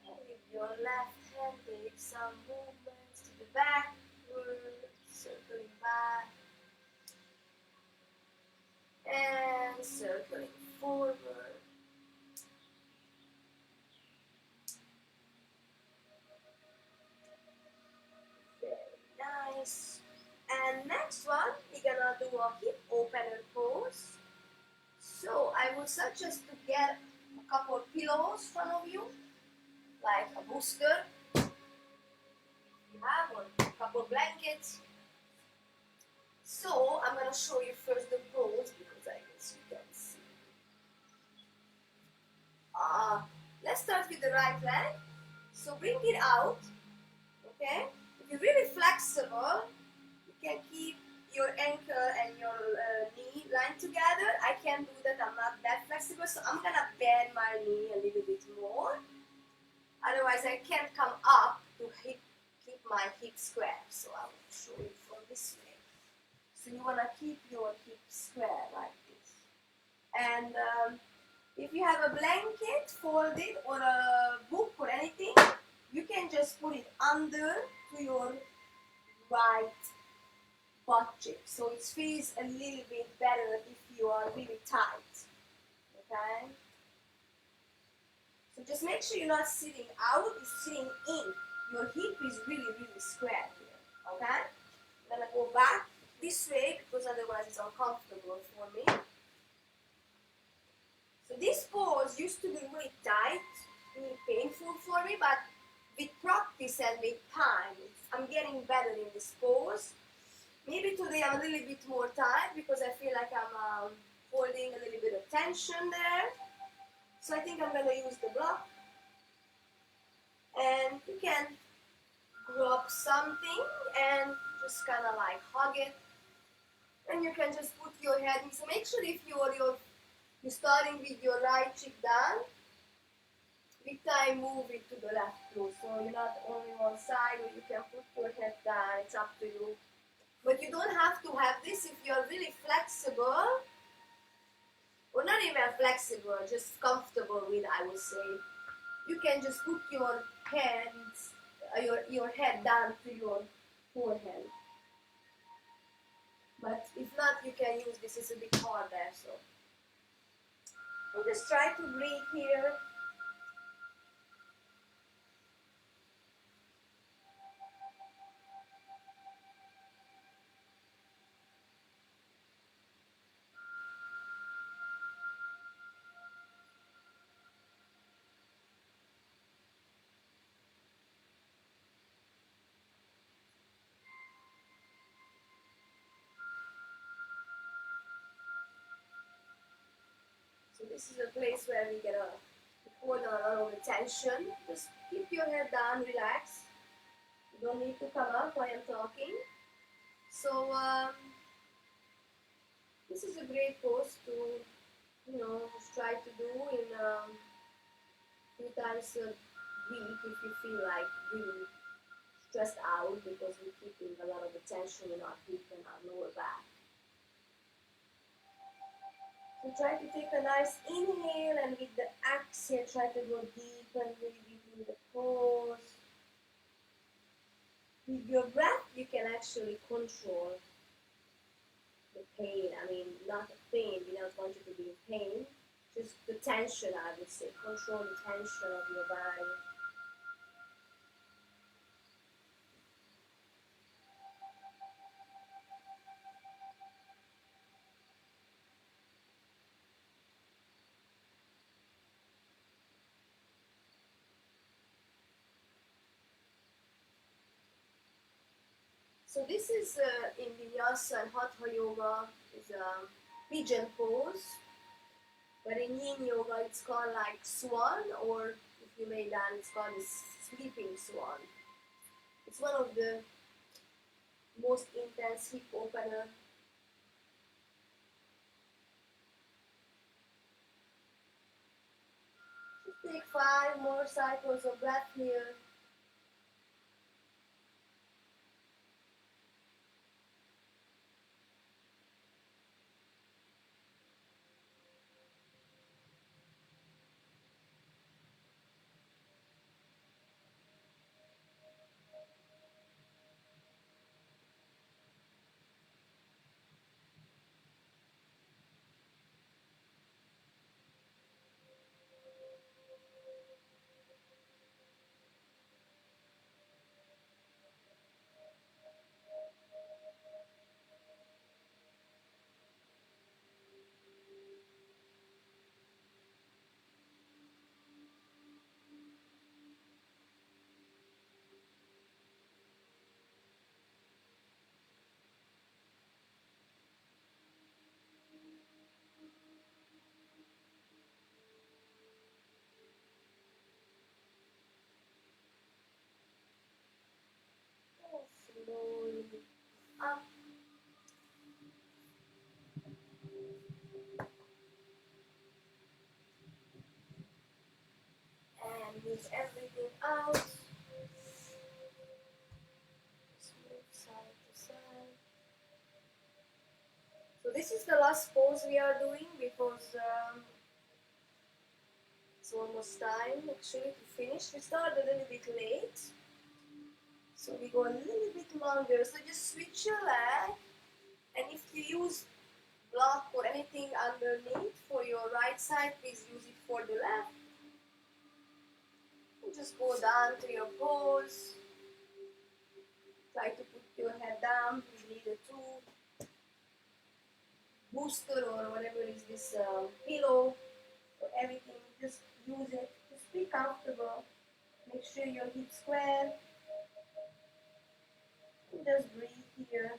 And with your left hand, take some movements to the backward, circling back, and circling forward. Very nice. And next one, we're gonna do a hip opener pose. So I would suggest to get a couple of pillows in front of you, like a booster, if you have, or a couple of blankets. So I'm gonna show you first the pose because I guess you can see. Let's start with the right leg. So bring it out, okay? If you're really flexible, you can keep your ankle and your knee lined together. I can't do that, I'm not that flexible, so I'm gonna bend my knee a little bit more. Otherwise, I can't come up to keep my hip square. So I will show you from this way. So you wanna keep your hip square like this. And if you have a blanket folded or a book or anything, you can just put it under to your right butt cheek. So it feels a little bit better if you are really tight. Okay? So just make sure you're not sitting out, you're sitting in. Your hip is really, really square here. Okay? I'm gonna go back this way because otherwise it's uncomfortable for me. So this pose used to be really tight, really painful for me, but with practice and with time, I'm getting better in this pose. Maybe today I'm a little bit more tight because I feel like I'm holding a little bit of tension there. So I think I'm gonna use the block. And you can grab something and just kind of like hug it. And you can just put your head in. So make sure if you're starting with your right cheek down, with time move it to the left too. So you're not only one side, or you can put your head down, it's up to you. But you don't have to have this if you're really flexible, or not even flexible, just comfortable with, I would say. You can just put your hands, your head down to your forehead. But if not, you can use this, it's a bit harder, so. And just try to breathe here. So this is a place where we get a hold on a lot of tension. Just keep your head down, relax. You don't need to come up while I'm talking. So this is a great pose to, try to do in 2 times a week if you feel like really stressed out because we're keeping a lot of attention in our hip and our lower back. So try to take a nice inhale, and with the exhale try to go deep and really deep in the pose. With your breath you can actually control the pain. I mean, not the pain, we don't want you to be in pain. just the tension, I would say. Control the tension of your body. So this is in Vinyasa and Hatha Yoga is a pigeon pose, but in Yin Yoga it's called like swan, or if you lay down it's called a sleeping swan. It's one of the most intense hip opener. Just take 5 more cycles of breath here. Slowly up and move everything out. Smooth side to side. So this is the last pose we are doing because it's almost time actually to finish. We started a little bit late, so we go a little bit longer. So just switch your leg, and if you use block or anything underneath for your right side, please use it for the left. And just go down to your pose. Try to put your head down. We need a two booster or whatever is this pillow or everything. Just use it. Just be comfortable. Make sure your hips square. And just breathe here.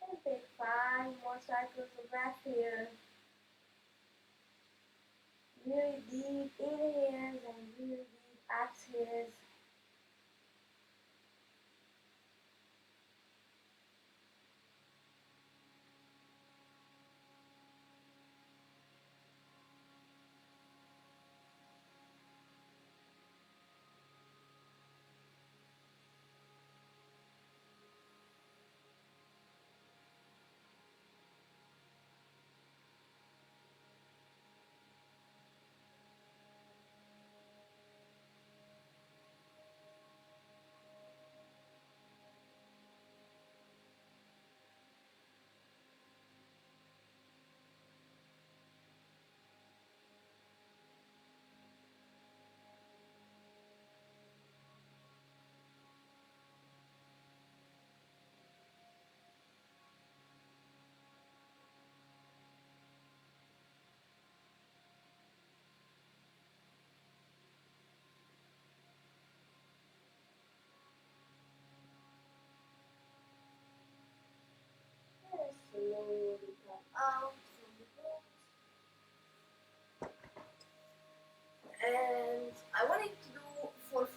And take 5 more cycles of breath here. Really deep inhales and really deep exhales.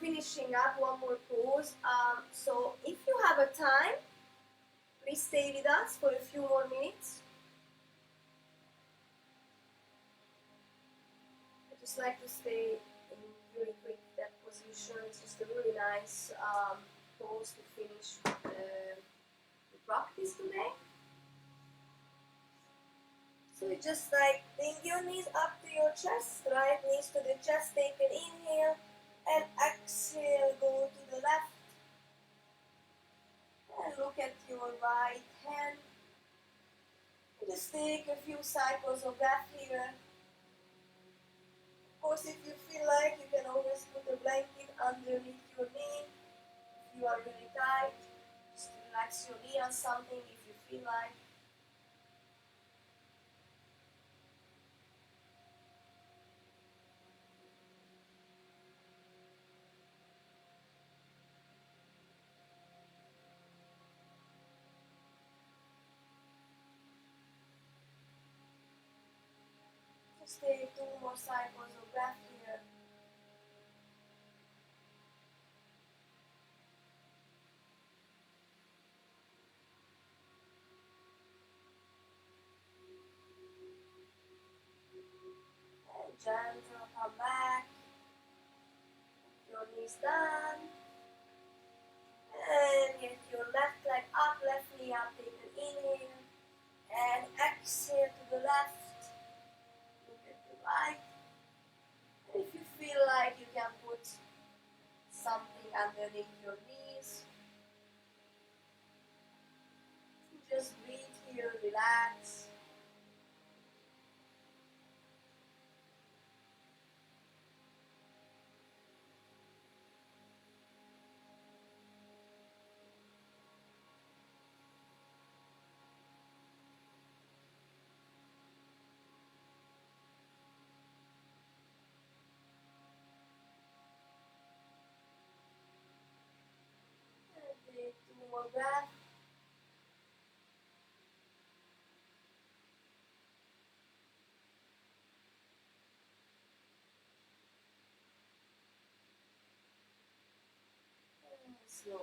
finishing up one more pose. So if you have a time, please stay with us for a few more minutes. I just like to stay in really quick that position. It's just a really nice pose to finish the practice today. So you just like bring your knees up to your chest, right knees to the chest, take an inhale, and exhale, go to the left. And look at your right hand. Just take a few cycles of breath here. Of course, if you feel like, you can always put a blanket underneath your knee. If you are really tight, just relax your knee on something if you feel like. Just take 2 more cycles of breath here. And gentle, come back. Your knees down. And get your left leg up, left knee up, take an inhale. And exhale to the left. Look at the right. And if you feel like, you can put something underneath your knees. Just breathe here, relax. And take 2 more breaths. And slowly.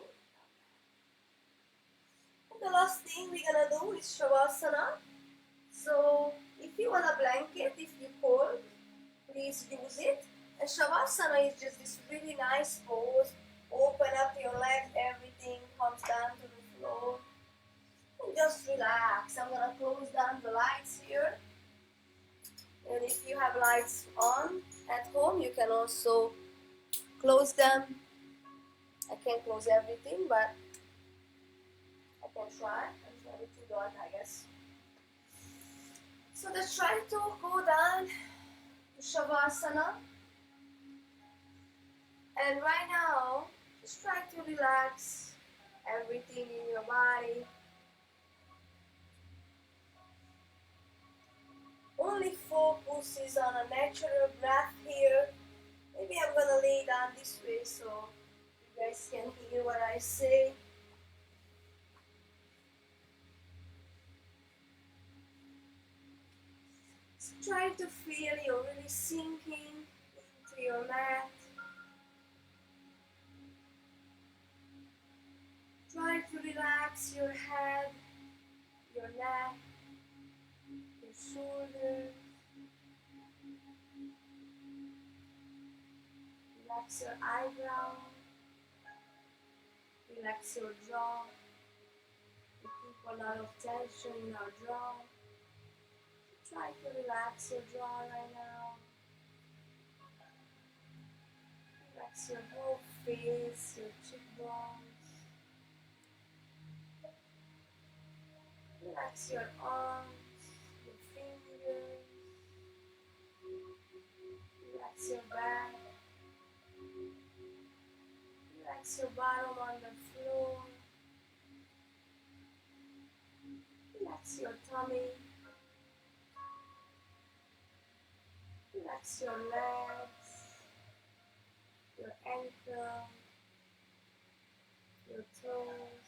And the last thing we're gonna do is Shavasana. So if you want a blanket, if you cold, please use it. And Shavasana is just this really nice pose. Open up your legs, everything comes down to the floor. And just relax. I'm gonna close down the lights here. And if you have lights on at home, you can also close them. I can't close everything, but I can try. It's a bit too dark, I guess. So just try to go down to Shavasana. And right now, just try to relax everything in your body. Only focus is on a natural breath here. Maybe I'm gonna lay down this way so you guys can hear what I say. So try to feel you're really sinking into your mat. Try to relax your head, your neck, your shoulders. Relax your eyebrow. Relax your jaw. We keep a lot of tension in our jaw. Try to relax your jaw right now. Relax your whole face, your cheekbones. Relax your arms, your fingers. Relax your back. Relax your bottom on the floor. Relax your tummy. Relax your legs, your ankle, your toes.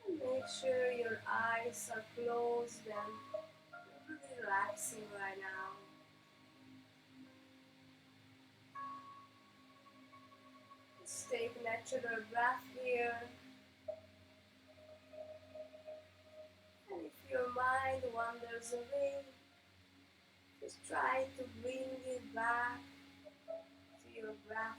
And make sure your eyes are closed and really relaxing right now. Just take natural breath here. And if your mind wanders away, just try to bring it back to your breath.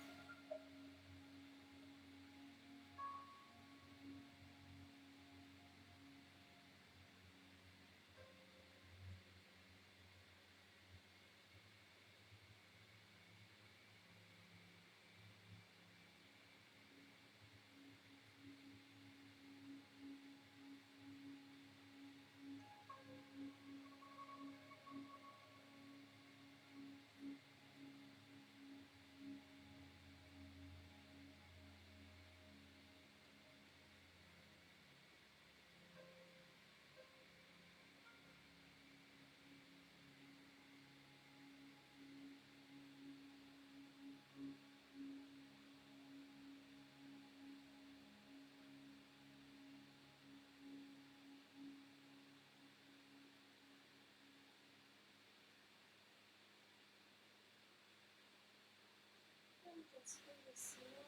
And just really start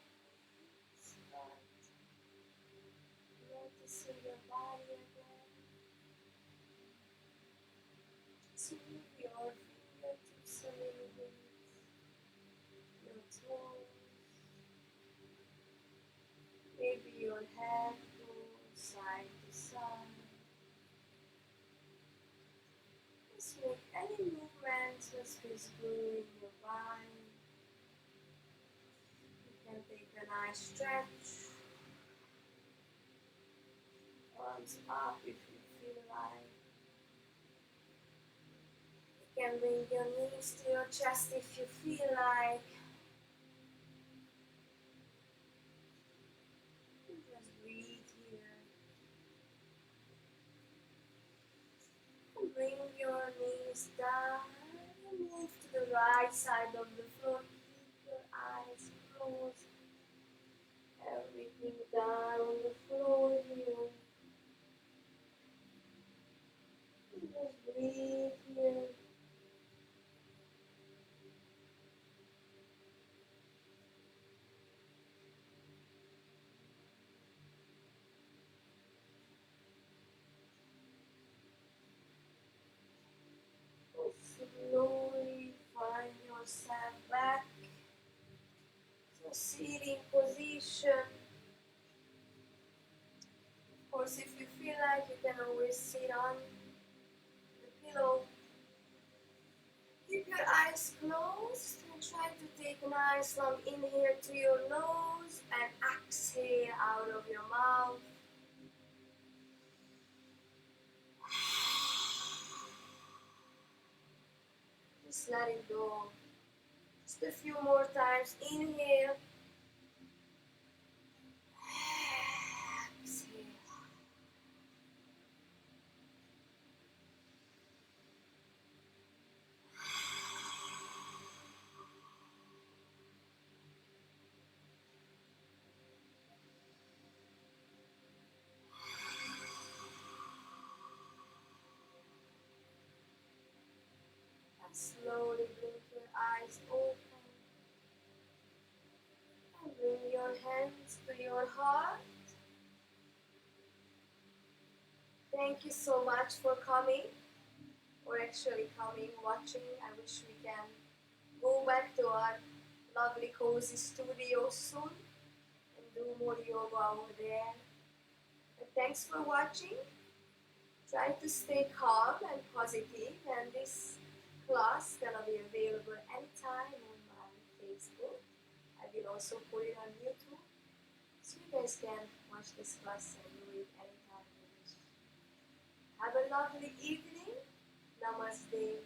noticing your body again. Just move your fingertips a little bit, your toes, maybe your head goes side to side. Just make any movements that feels good in your body. You can take a nice stretch, arms up if you feel like. You can bring your knees to your chest if you feel like. And just breathe here. And bring your knees down and move to the right side of the floor. Keep your eyes closed. Everything down on the floor here. And just breathe here. Slowly find yourself back to a sitting position. Of course, if you feel like, you can always sit on the pillow. Keep your eyes closed and try to take a nice long inhale to your nose and exhale out of your mouth. Just let it go. Just a few more times. Inhale. Exhale. And slowly blink your eyes open. And bring your hands to your heart. Thank you so much for coming, or actually coming, watching. I wish we can go back to our lovely cozy studio soon and do more yoga over there. But thanks for watching. Try to stay calm and positive, and this class gonna be available anytime on my Facebook. I will also put it on YouTube, so you guys can watch this class and do it anytime you wish. Have a lovely evening. Namaste.